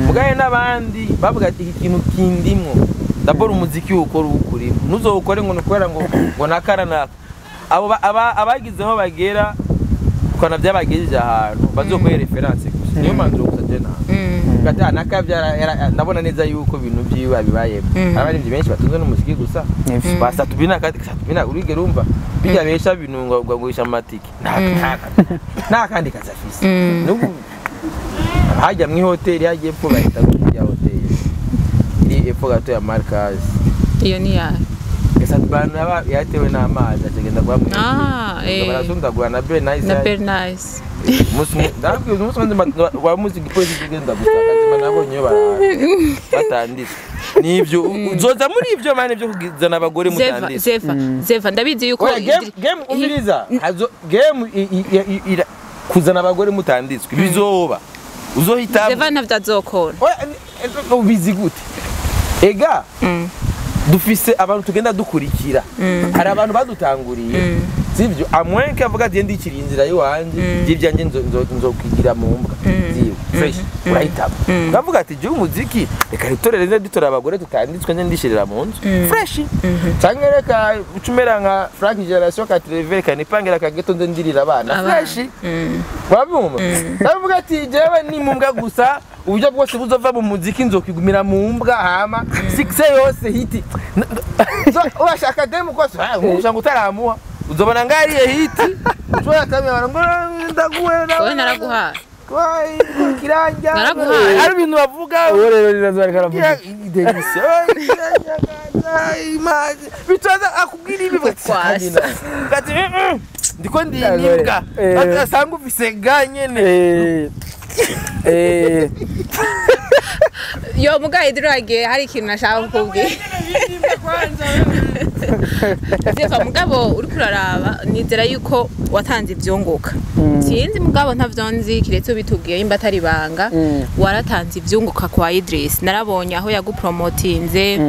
mugaye n'abandi bavuga ati iki kintu kindimwo dabora umuziki ukora ukuri nuzokore ngo nukwera ngo nakarana abo abagizeho bagera ukana byabagejeje ahantu bazokoye reference gusa niyo manzo gusajena gata nakabyara nabona neza yuko ibintu byiwe abibaye abari benshi batunze n'umuziki gusa basa tubina urige rumva bijya besha bintu ngo guhisha amatike nta kandi kazafise nubu hajya mu hotel yagiye pfo bahita ya hotel iri epfo gato ya Marcaz iyo ni ya Kesatbanu yatewe n'amazi agenda kwa mu barasunda gwa na Be Nice musmu ndabwiye umusonze wa muziki polisi kigenda gusaka nabonye batanditse nivyo uzoza muri ivyo mane byo kugizana abagore mutanditse Zeva ndabizi yuko game umiriza hazo game kuzana abagore mutanditswe bizoba uzohita Zeva ntavyazokora ubizi gute ega dufise abantu tugenda dukurikira hari abantu badutanguriye sivyo amwenke avuga ati ndikiri inzira yiwanje by'ibyanjye nzokwigira mu mbwa ziwe fresh urahita bavuga ati je umuziki reka ritorere nze ditora abagore tutanditswe nze ndishirira mu nzu fresh cyangwa reka ucumera nka Frank Generation 80 kandi pangira kageto nze ndirira abana fresh wabumva bavuga ati jewe ni mu mbwa gusa uburyo bwose buzova mu muziki nzokigumira mu mbwa hama 6 yose hiti urashaka demo kose usanga utaramuha uzobona ngariye hiti ushobora kamera ngo ndaguhera wowe naraguhaye kiranja Naraguhaye. ari ibintu bavuga uwo rero rinazari karavuga idegise bitaza akubwira ibi Kwasa. gati ndiko ndinibwa asanga ufise ganyene yo mugaye dirage hari ikintu nashaka kukubwira Zefa mugabo uri kuraraba nizera yuko watanze ivyunguka sinzi mugabo ntavyonzi kiretse bitubwiye imba atari banga waratanze ivyunguka kwa Idris narabonye aho yagupromotinze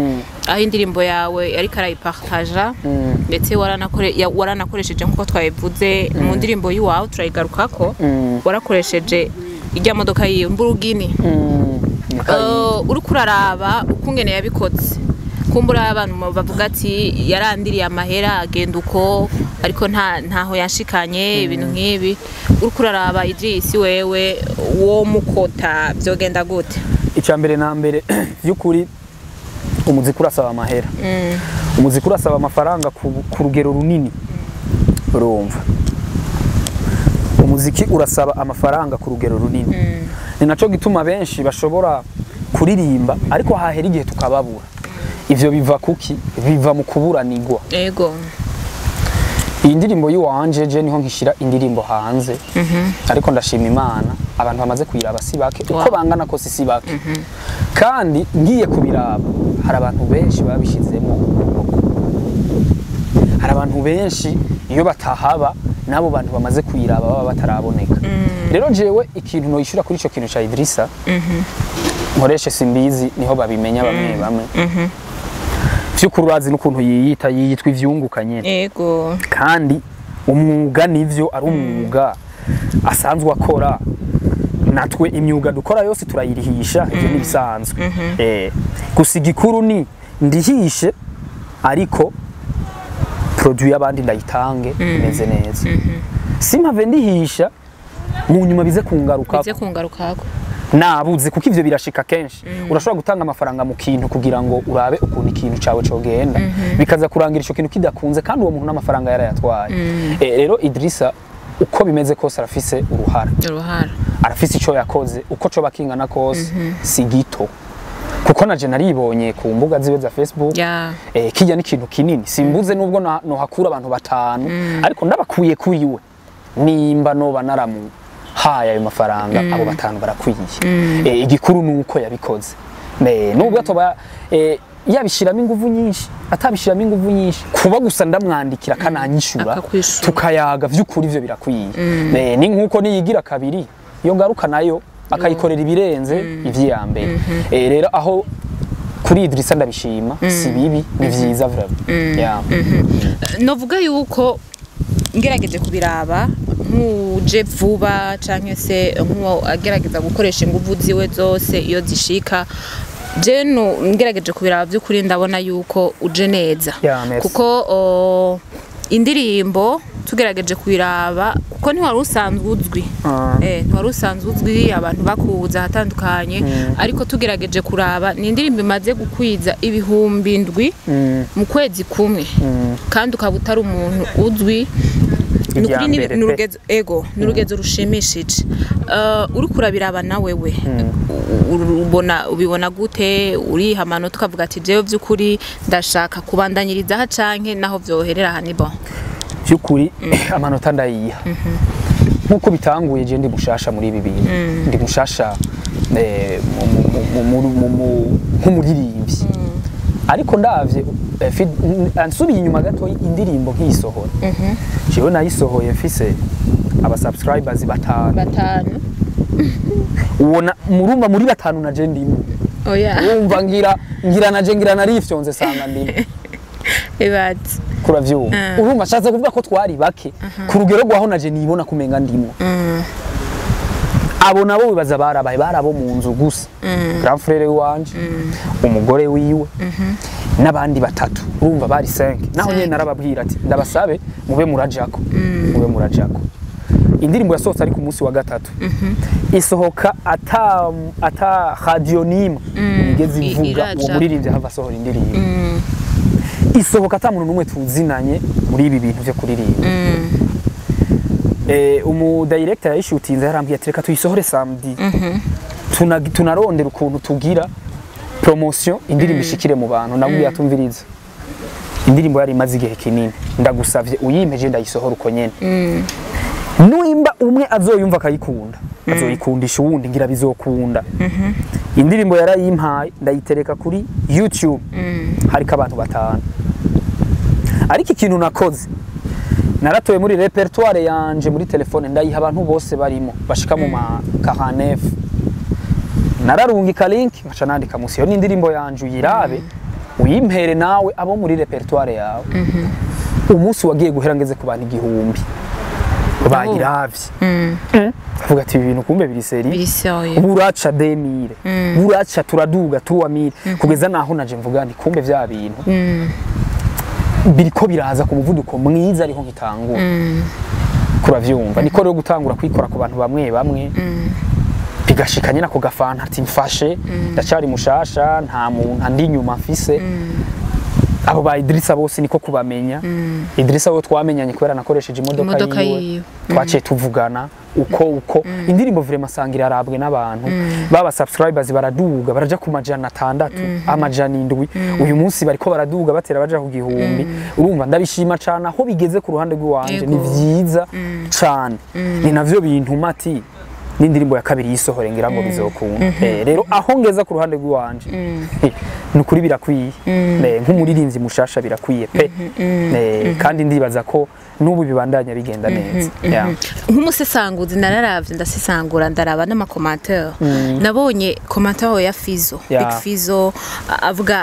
aho indirimbo yawe ariko arayipartaja ndetse waranakoresheje nkuko twabivuze mu ndirimbo yiwawe turayigarukako warakoresheje ijya modoka yiwe Mburugini uri kuraraba ukungene yabikoze kumbura abantu bavuga ati yarandiriye amahera agenda uko ariko ntaho yashikanye ibintu nk'ibi uri kuraraba Idris wewe wo mukota byogenda gute icambere na mbere y'ukuri umuziki urasaba amahera umuziki urasaba amafaranga ku rugero runini urumva umuziki urasaba amafaranga ku rugero runini ni naco gituma benshi bashobora kuririmba ariko hahera igihe tukababura ivyo biva kuki biva mu kuburanirwa yego iyi ndirimbo yiwanje je niho nkishira indirimbo hanze ariko ndashima Imana abantu bamaze kuyiraba si bake uko bangana ko si bake kandi ngiye kubiraba hari abantu benshi babishizemo hari abantu benshi iyo batahaba nabo bantu bamaze kuyiraba baba bataraboneka rero jewe ikintu no yishura kuri ico kintu ca Idrissa nkoreshe simbizi niho babimenya bamwe bamwe vy'ukuri urazi n'ukuntu yiyitwa ivyunguka nyene yego kandi umwuga nivyo ari umwuga asanzwe akora natwe imyuga dukora yose turayirihisha ivyo nibisanzwe gusa igikuru ni ndihishe ariko produit y'abandi ndayitange imeze neza simpave ndihisha mu nyuma bize kungarukako nabuze kuko ivyo birashika kenshi urashobora gutanga amafaranga mu kintu kugira ngo urabe ukuntu ikintu cawe cogenda bikaza kurangira ico kintu kidakunze kandi uwo muntu n'amafaranga yarayatwaye rero Idrissa uko bimeze kose arafise uruhara arafise ico yakoze uko co bakingana kose si gito kuko naje naribonye ku mbuga ziwe za Facebook kijya n'ikintu kinini simbuze nubwo no hakura abantu batanu ariko ndabakuye kuri we nimba noba naramu haya ayo mafaranga abo batanu barakwiye igikuru nuko yabikoze nubwo atoba yabishiramo inguvu nyinshi atabishiramo inguvu nyinshi kuba gusa ndamwandikira kananyishura tukayaga vy'ukuri ivyo birakwiye ni nkuko niyigira kabiri iyo ngaruka nayo akayikorera ibirenze ivyiyambere rero aho kuri Idrissa ndabishima si bibi ni vyiza vraiment novuga yuko ngerageje kubiraba nkuje vuba canke se nkuwo agerageza gukoresha inguvu ziwe zose iyo zishika je no ngerageje kubiraba by'ukuri ndabona yuko uje neza kuko indirimbo tugerageje kubiraba kuko ntiwari usanzwe uzwi ntiwari usanzwe uzwi abantu bakuza hatandukanye ariko tugerageje kuraba ni indirimbo imaze gukwiza ibihumbi ndwi mu kwezi kumwe kandi ukaba utari umuntu uzwi nukuri nurugezo rushimishije uri kurabiraba nawe we ubibona gute uriha amanota ukavuga ati jewe by'ukuri ndashaka kubandanyiriza ha canke naho vyoherera hanibo by'ukuri amanota ndayiha nkuko bitanguye je ndi mushasha muri ibi bintu ndi mushasha nk'umuririmbyi ariko ndavye ansubiye inyuma gato indirimbo nkisohora jewe nayisohoye mfise aba subscribers batanu ubona murumva muri batanu naje ndimo wumva ngira naje narifyonze sanga ndimo ebati kuravyumva urumva shatse kuvuga ko twari bake ku rugero rwaho naje nibona kumenga ndimo abo nabo bibaza barabaye barabo mu nzu gusa grand frère wanje umugore wiwe n'abandi batatu urumva bari 5 naho nyene narababwira ati ndabasabe mube murajako indirimbo yasohotse ari ku munsi wa gatatu isohoka ata radio nima igeze ivuga uwo muririmbyi hava sohora indirimbo isohoka ata muntu numwe tuzinanye muri ibi bintu byo kuririmba umu director yayishutinze yarambwiye ati reka tuyisohore samedi tunarondera ukuntu tugira promotion indirimbo ishikire mu bantu nabwiye atumviriza indirimbo yari imaze igihe kinini ndagusavye uyimpeje ndayisohora uko nyene nuimba umwe azoyumva akayikunda azoyikundisha uwundi ngira bizokunda indirimbo yarayimpaye ndayitereka kuri YouTube hariko abantu batanu ariko ikintu nakoze naratoye muri repertoire yanje muri telefone ndayiha abantu bose barimo bashika mu ma 49 nararungika link nkaca nandika musi yo n'indirimbo yanje uyirabe uyimpere nawe abo muri repertoire yawe umunsi wagiye guhera ngeze ku bantu 1000 bayiravye avuga ati ibintu kumbe biri seri buraca 2000 buraca turaduga 3000 kugeza naho naje mvuga nti kumbe vya bintu biriko biraza ku muvuduko mwiza ariho nkitangura kuravyumva niko rero gutangura kwikora ku bantu bamwe bamwe bigashikanye nako gafanta ati mfashe ndacari mushasha nta muntu andi nyuma mfise abo ba Idrissa bose niko kubamenya Idrissa wo twamenyanye kubera nakoresheje imodoka yiwe twaciye tuvugana uko indirimbo vraiment sangira arabwe n'abantu baba subscribers baraduga baraja ku majana 6 amajana 7 uyu munsi bariko baraduga batera baja ku 1000 urumva ndabishima cyane aho bigeze ku ruhande rw'iwanje ni vyiza cyane ni navyo bintu mati n'indirimbo ya kabiri yisohore ngira ngo bizokunda rero aho ngeza ku ruhande rw'iwanje nukuri birakwiye nk'umuririmbyi mushasha birakwiye pe kandi ndibaza ko nubu bibandanya bigenda neza nk'umusesanguzi nararavye ndasesangura ndaraba n'amakomantere nabonye komantere ya Fizo Big Fizo avuga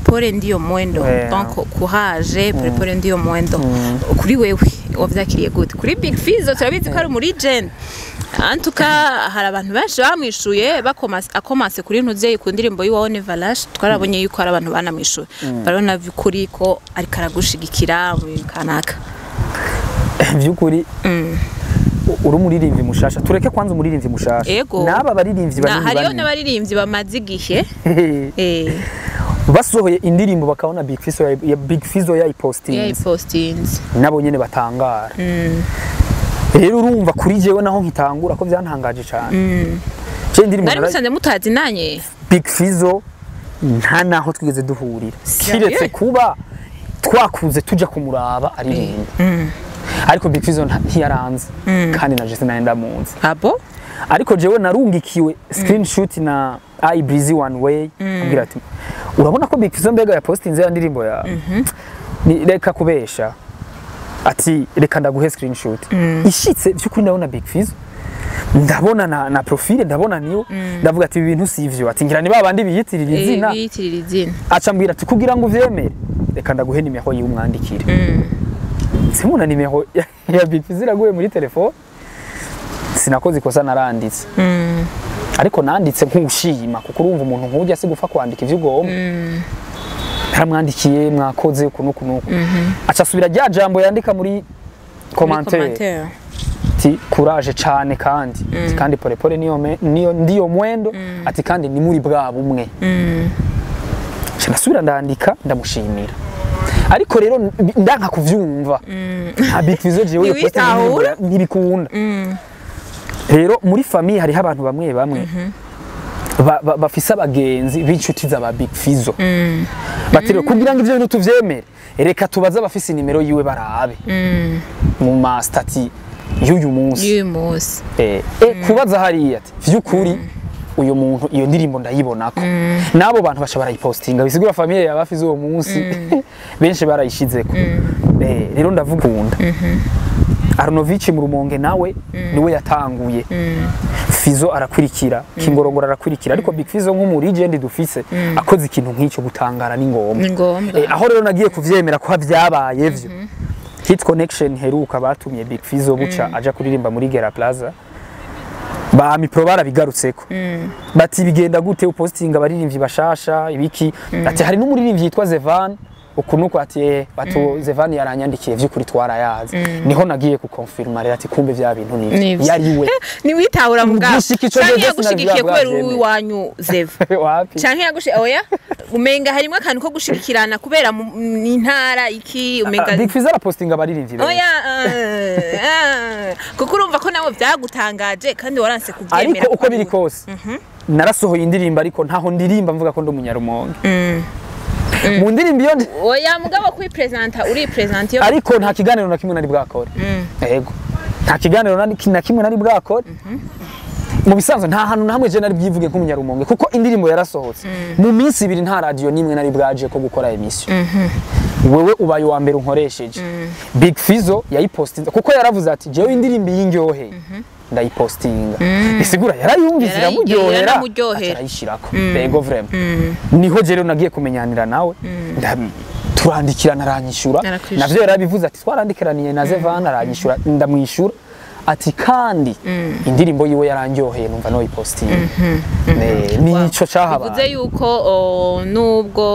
pole ndiyo mwendo donc courage pole ndiyo mwendo kuri wewe wavyakiriye gute kuri Big Fizo turabizi ko ari muri gen antuka hari abantu benshi bamwishuye akomase kuri ntuze ku ndirimbo yiwaho Nevalash twarabonye yuko hari abantu banamwishuye barona vyukuri ko ari karagushigikira mu kanaka vyukuri uri umuririmbyi mushasha tureke kwanza umuririmbyi mushasha naba baririmbyi bari hariyo n'abaririmbyi bamaze igihe basohoye indirimbo bakabona Big Fizo yayipostinze nabo nyene batangara rero urumva kuri jewe naho nkitangura ko byantangaje cyane je indirimbo nari musanze mutazi nanye Big Fizo nta naho twigeze duhurira kiretse kuba twakuze tuja kumuraba aririmba ariko Big Fizo ntiyaranze kandi naje sinayenda munsi abo ariko jewe narungikiwe screenshot na iBreezy One Way ambwira ati urabona ko Big Fizo mbega ya postinze ya ndirimbo ya ni reka kubesha ati reka ndaguhe screenshot ishitse byukuri ndabona Big Fizo ndabona na profile ndabona niyo ndavuga ati ibintu sivyo ati ngira ni babandi biyitirira izina aca mbwira ati kugira ngo uvyemere reka ndaguhe nimero y'umwandikire simuna nimero ya Big Fizo iraguye muri telefone sinakoze ikosa naranditse ariko nanditse nk'ushima kuko urumva umuntu nk'ujya se gufa kwandika ivyo ugomba naramwandikiye mwakoze ukuntu aca subira rya jambo yandika muri commentaire ati courage cyane kandi pole niyo ndiyo mwendo ati kandi ni muri bwa bumwe nasubira ndandika ndamushimira ariko rero ndanka kuvyumva nta Big Fizo jewe ntibikunda rero muri famille hari abantu bamwe bafise abagenzi b'inshuti z'aba Big Fizo batire kugira ngo ivyo bintu tuvyemere reka tubaza abafise nimero yiwe barabe mu mastati y'uyu munsi kubaza hariya ati vyukuri uyu muntu iyo ndirimbo ndayibonako nabo bantu bashobora yipostinga bisigura famille ya Fizo uwo munsi benshi barayishizeko rero ndavugunda Arnovic mu Rumonge nawe niwe yatanguye Fizo arakurikira Kingorongora arakurikira ariko Big Fizo nk'umu legend dufise akoze ikintu nk'icyo gutangara ni ngombwa aho rero nagiye kuvyemera ko byabaye vyo Hit Connection heruka batumye Big Fizo buca aja kuririmba muri Gera Plaza ba mipro barabigarutseko bati bigenda gute upostinga abaririmbyi bashasha ibiki ati hari n'umuririmbyi yitwa Zevan ukunuko ati batu Zevan yaranyandikiye vy'ukuri twarayazi niho nagiye ku confirma rero ati kumbe vya bintu ni yariwe ni witahura mugabo canke yagushigikiye kubera uwi wanyu Zev wapi canke oya umenga harimo akantu ko gushirikirana kubera mu intara iki umenga Big Fizzo arapostinga abaririmbyi benshi. oya kuko urumva ko nawe byagutangaje kandi waranse kubyemera ariko uko biri kose narasohoye indirimbo ariko ntaho ndirimba mvuga ko ndi umunyarumonge mu ndirimbo iyo oya mugabo kwipresenta uri present yo ariko nta kiganiro na kimwe nari bwakore yego nta kiganiro na kimwe nari bwakore mu bisanzwe nta hantu na hamwe je nari byivuge nk'umunyarumonge kuko indirimbo yarasohotse mu minsi ibiri nta radio nimwe nari bwaje ko gukora emission wewe ubaye wa mbere unkoresheje Big Fizzo yayipostinze kuko yaravuze ati jewe indirimbo y'indyohe ndayipostinga bisigura yarayumvise iramuryohera arayishirako yego vraiment niho je rero nagiye kumenyanira nawe turandikirana aranyishura navyo yarabivuze ati twarandikiraniye na Zevan aranyishura ndamwishura ati kandi indirimbo yiwe yarandyoheye numva no ipostinga nico cahaba bivuze yuko nubwo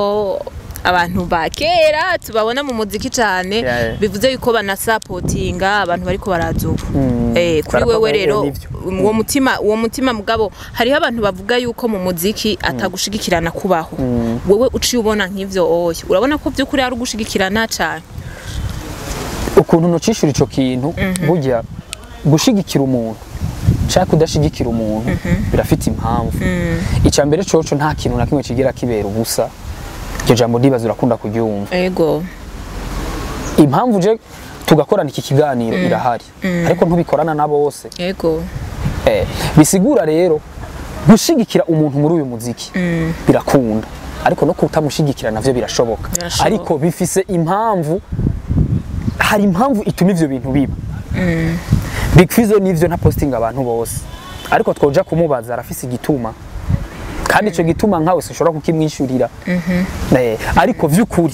abantu bakera tubabona mu muziki cyane bivuze yuko banasupportinga abantu bariko barazuba kuri wewe rero uwo mutima mugabo hariho abantu bavuga yuko mu muziki atagushigikirana kubaho wewe uciye ubona nk'ivyo oya urabona ko byukuri ari ugushigikirana cyane ukuntu nocishura ico kintu burya gushigikira umuntu cyangwa kudashigikira umuntu birafite impamvu icya mbere coco nta kintu na kimwe kigera kibera ubusa iryo jambo ndibaza urakunda kuryumva yego impamvu je tugakorana iki kiganiro irahari ariko ntubikorana na bose yego bisigura rero gushigikira umuntu muri uyu muziki birakunda ariko no kutamushigikira navyo birashoboka ariko bifise impamvu hari impamvu ituma ivyo bintu biba Big Fizzo nivyo nta posting abantu bose ariko twoja kumubaza arafise igituma kandi ico gituma nkawe sinshobora kukimwishurira ariko vy'ukuri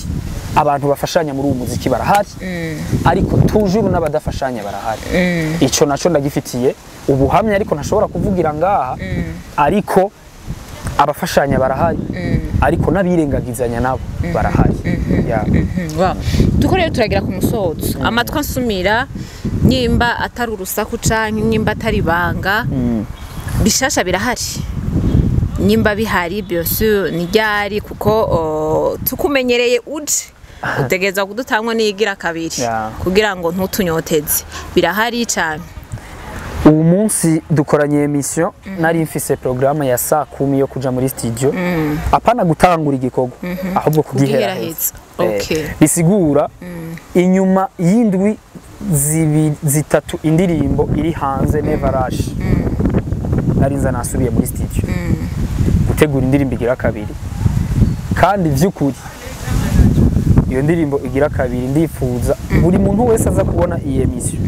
abantu bafashanya muri uwo muziki barahari ariko tujuru n'abadafashanya barahari ico naco ndagifitiye ubuhamya ariko ntashobora kuvugira ngaha ariko abafashanya barahari ariko nabirengagizanya nabo barahari dukoreye turagira ku musozo amatwa nsumira nyimba atari urusaku canke nyimba atari banga bishasha birahari nyimba bihari byose ni ryari kuko tukumenyereye uje utegeza kudutangwa nigira kabiri kugira ngo ntutunyoteze birahari cyane ubu munsi dukoranye emission nari mfise programme ya saa 10 yo kuja muri studio apana gutangura igikorwa ahubwo kugiheraheza bisigura inyuma y'indwi zitatu indirimbo iri hanze Never Rush narinza nasubiye muri studio gutegura indirimbo igira kabiri kandi vy'ukuri iyo ndirimbo igira kabiri ndifuza buri muntu wese aza kubona iyi emission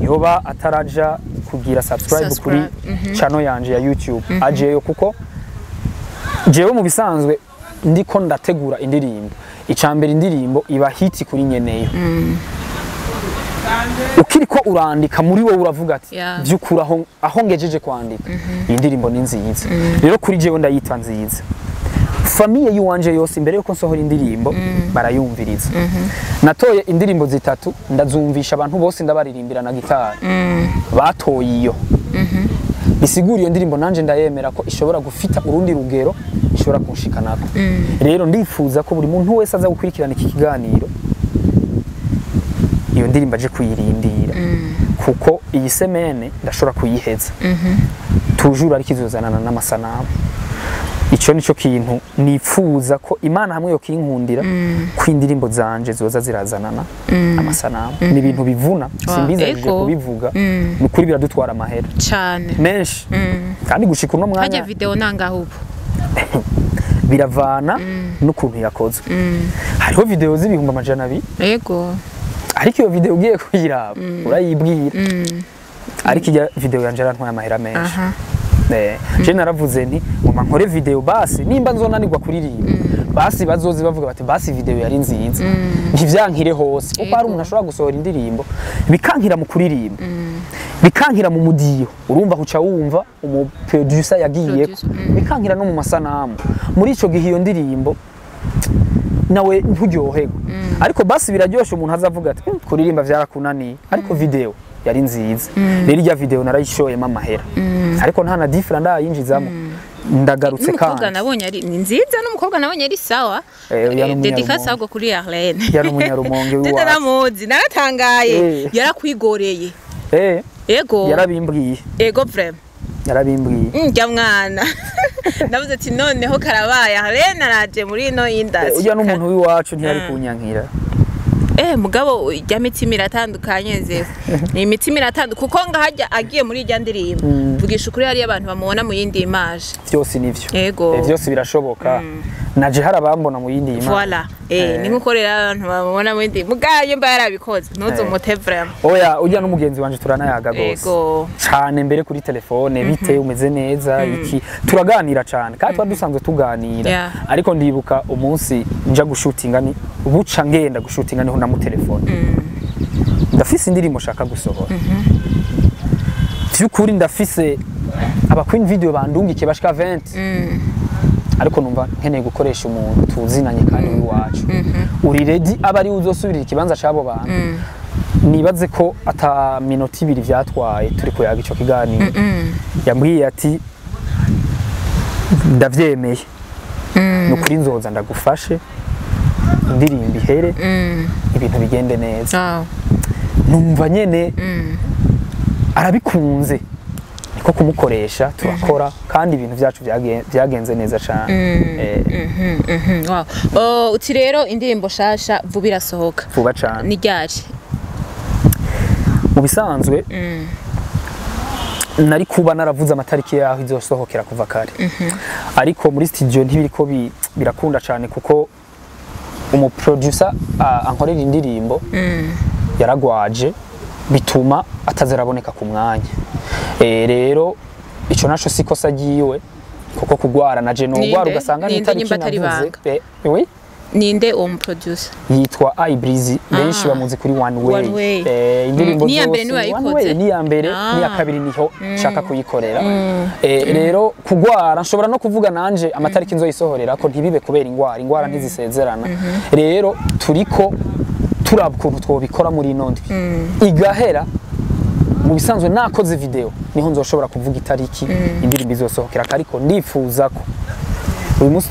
yoba ataraja kugira subscribe kuri channel yanje ya YouTube ajeyo kuko jewe mu bisanzwe ndiko ndategura indirimbo icambere indirimbo iba hiti kuri nyeneyo ukiriko urandika muri wowe uravuga ati byukura aho ngejeje kwandika indirimbo ni nziza rero kuri jewe ndayitwa nziza famille yuwanje yose imbere yuko nsohora indirimbo barayumviriza natoye indirimbo zitatu ndazumvisha abantu bose ndabaririmbira na gitari batoye iyo bisigura iyo ndirimbo nanje ndayemera ko ishobora gufita urundi rugero ishobora kunshikanako rero ndifuza ko buri muntu wese aza gukurikirana iki kiganiro iyo ndirimbo aje kuyirindira kuko iyi semene ndashobora kuyiheza tujura ariko izozanana n'amasanamu ico nico kintu nifuza ko Imana hamwe yo kinkundira ko indirimbo zanje zoza zirazanana amasanamu ni ibintu bivuna simbiza je kubivuga nukuri biradutwara amahera cyane menshi kandi gushika uno mwanya haje video nangaho ubu biravana n'ukuntu yakozwe hariho video z'ibihumbi amajana abiri yego ariko iyo video ugiye kuyiraba urayibwira ariko iyo video yanje arantwaye amahera menshi je naravuze nti mama nkore video basi nimba nzonanirwa kuririmba basi bazozi bavuga bati basi video yari nziza ntivyankire hose uko ari umuntu ashobora gusohora indirimbo bikankira mu kuririmba bikankira mu mudiyo urumva kuca wumva umu producer yagiye bikankira no mu masanamu muri ico gihe iyo ndirimbo nawe nturyoherwa ariko basi biraryoshe umuntu azavuga ati kuririmba vyarakunaniye ariko video yari nziza rero irya video narayishoyemo amahera ariko nta na different ndayinjizamo ndagarutse kandi umukobwa nabonye ari ni nziza n'umukobwa nabonye ari sawa dedikasi ahubwo kuri Arlene yari umunyarumonge w'iwacu ndanamuzi naratangaye yarakwigoreye ego yarabimbwiye ego vraiment yarabimbwiye njya mwana ndavuze ati noneho karabaye Arlene araje muri ino industry ujya n'umuntu w'iwacu ntiyari kunyankira mugabo ijya mitima iratandukanye zefu ni imitima iratandukanye kuko ngahajya agiye muri ijya ndirimbo vugisha ukuri hariyo abantu bamubona mu yindi image byose nivyo yego byose birashoboka naje harabambona mu yindi image voilà ni nkuko rero abantu bamubona mu yindi mugaye mba yarabikoze ntuzo mute vraiment oya ujya n'umugenzi wanje turanayaga gose cyane mbere kuri telefone bite umeze neza iki turaganira cyane kandi twadusanzwe tuganira ariko ndibuka umunsi nja gushutinga ni buca ngenda gushutinga niho na mu telefone ndafise indirimbo shaka gusohora byukuri ndafise aba Queen video bandungike bashika 20 ariko numva nkeneye gukoresha umuntu tuzinanye kandi w'iwacu uri ready abari uzosubirira ikibanza cabo bantu nibaze ko ata minota 2 vyatwaye turi kuyaga ico kiganiro yambwiye ati ndavyemeye nukuri nzoza ndagufashe indirimbo ihere ibintu bigende neza numva nyene arabikunze niko kumukoresha turakora kandi ibintu byacu byagenze neza cyane uti rero indirimbo shasha vuba irasohoka vuba cyane ni ryari mu bisanzwe nari kuba naravuze amatariki yaho izosohokera kuva kare ariko muri studio ntibiriko birakunda cyane kuko umuproducer ankorera indirimbo yaragwaje bituma atazaraboneka ku mwanya rero ico naco sikosa giwe kuko kugwara na je no gwara ugasanga ni tariki navuze oui ninde uwo producer yitwa iBreezy benshi bamuzi kuri One Way indirimbo ni yambere ni wayikoze ni yambere ni yakabiri niho shaka kuyikorera rero kugwara nshobora no kuvuga nanje amatariki nzoyisohorera ko ntibibe kubera ingwara ntizisezerana rero turiko turabkuntu twobikora muri nondwi igahera mu bisanzwe nakoze video niho nzoshobora kuvuga itariki indirimbo izosohokera ariko ndifuza ko uyu munsi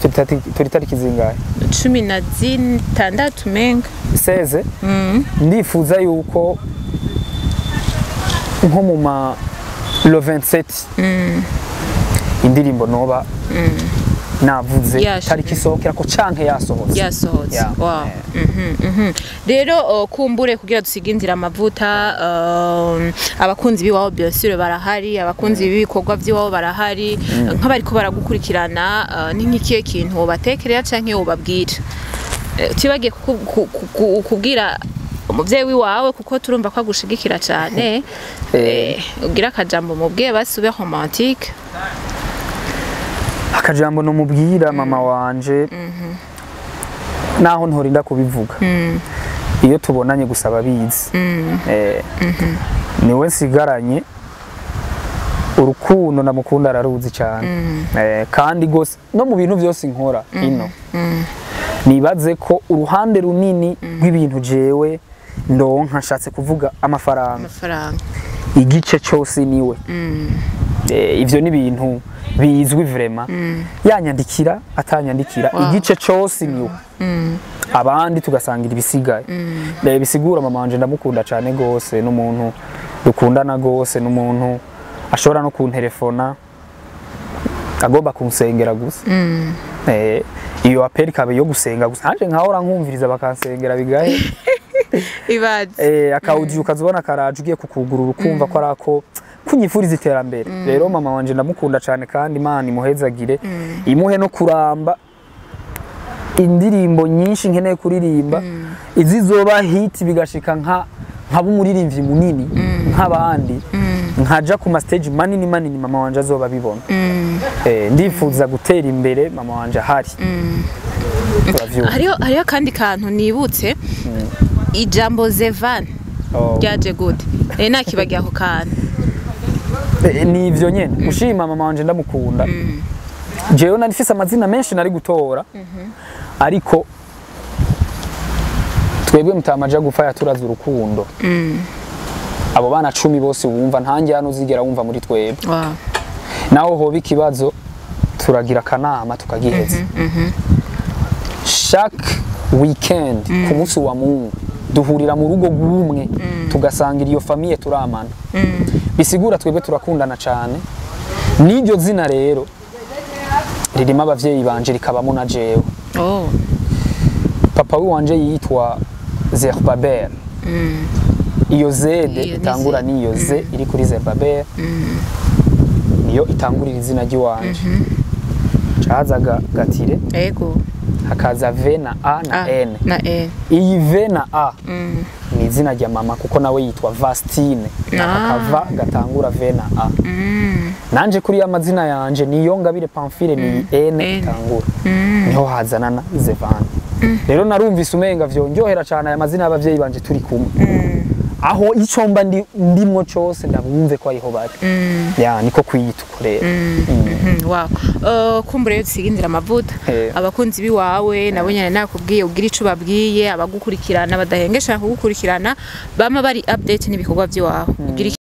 turi tariki zingahe 16 menga 16 ndifuza yuko nko mu ma le 27 indirimbo noba navuze tariki isohokera ko canke yasohotse wow rero kumbure kugira dusiga inzira amavuta abakunzi biwaho bien sûr barahari abakunzi bibikorwa by'iwaho barahari nk'abariko baragukurikirana ni nk'ikiye kintu batekerera canke ubabwira tibagiye kubwira umuvyeyi wawe kuko turumva ko agushigikira cyane ugira akajambo mubwiye basube romantique akajambo no mubwira mama wanje naho ntorinda kubivuga iyo tubonanye gusaba bizi niwe nsigaranye urukundo namukunda araruzi cyane kandi gose no mu bintu byose nkora ino nibaze ko uruhande runini rw'ibintu jewe ndonka nshatse kuvuga amafaranga igice cyose niwe ivyo ni ibintu bizwi vraiment yanyandikira atanyandikira igice cyose niwe abandi tugasangira ibisigaye bisigura mama wanje ndamukunda cyane gose n'umuntu dukundana gose n'umuntu ashobora no kuntelefona agomba kunsengera gusa iyo apeli kabe yo gusenga gusa hanje nkahora nkumviriza bakansengera bigahe akaudio ukazibona karaje ugiye kukugurura ukumva ko arako kunyifuriza iterambere rero mama wanje ndamukunda cyane kandi Imana imuhezagire imuhe no kuramba indirimbo nyinshi nkeneye kuririmba izizoba hit bigashika nk'abumuririmbyi munini nk'abandi nkaja ku stage manini mama wanje azoba bibona ndifuza gutera imbere mama wanje ahari hariyo kandi kantu nibutse ijambo Zevan ryaje gute nakibagiye aho kantu ni ivyo nyene ushima mama wanje ndamukunda jewe narifise amazina menshi nari gutora ariko twebwe mutamaja gupfa yaturaza urukundo abo bana 10 bose wumva ntange hano zigera wumva muri twebwe naho hoba ikibazo turagira akanama tukagiheza chaque weekend ku munsi wa Mungu duhurira mu rugo rw'umwe tugasangira iyo famille turamana bisigura twebwe turakundana cyane n'iryo zina rero ririmo abavyeyi banje rikabamo na jewe papa wanje yitwa Zerubbabel iyo zede itangura niyo ze iri kuri Zerubbabel niyo itangurira izina ry'iwanje cazaga Gatire yego hakaza V na A na N iyi V na A ni izina rya mama kuko nawe yitwa Vastine akava gatangura V na A nanje kuri amazina yanje niyo Ngabire Pamphile ni N itangura niho hazana na Zevana rero narumvise umenga vyonjohera cyane aya mazina y'abavyeyi banje turi kumwe aho ico mba ndimwo cyose ndabumve ko ariho bari ya niko kwiyitwa rero wow kumbure tsigindira amavuta abakunzi biwawe nabo nyane nakubwiye ugira ico babwiye abagukurikirana badahengesha kugukurikirana bama bari update n'ibikorwa byiwawe ugira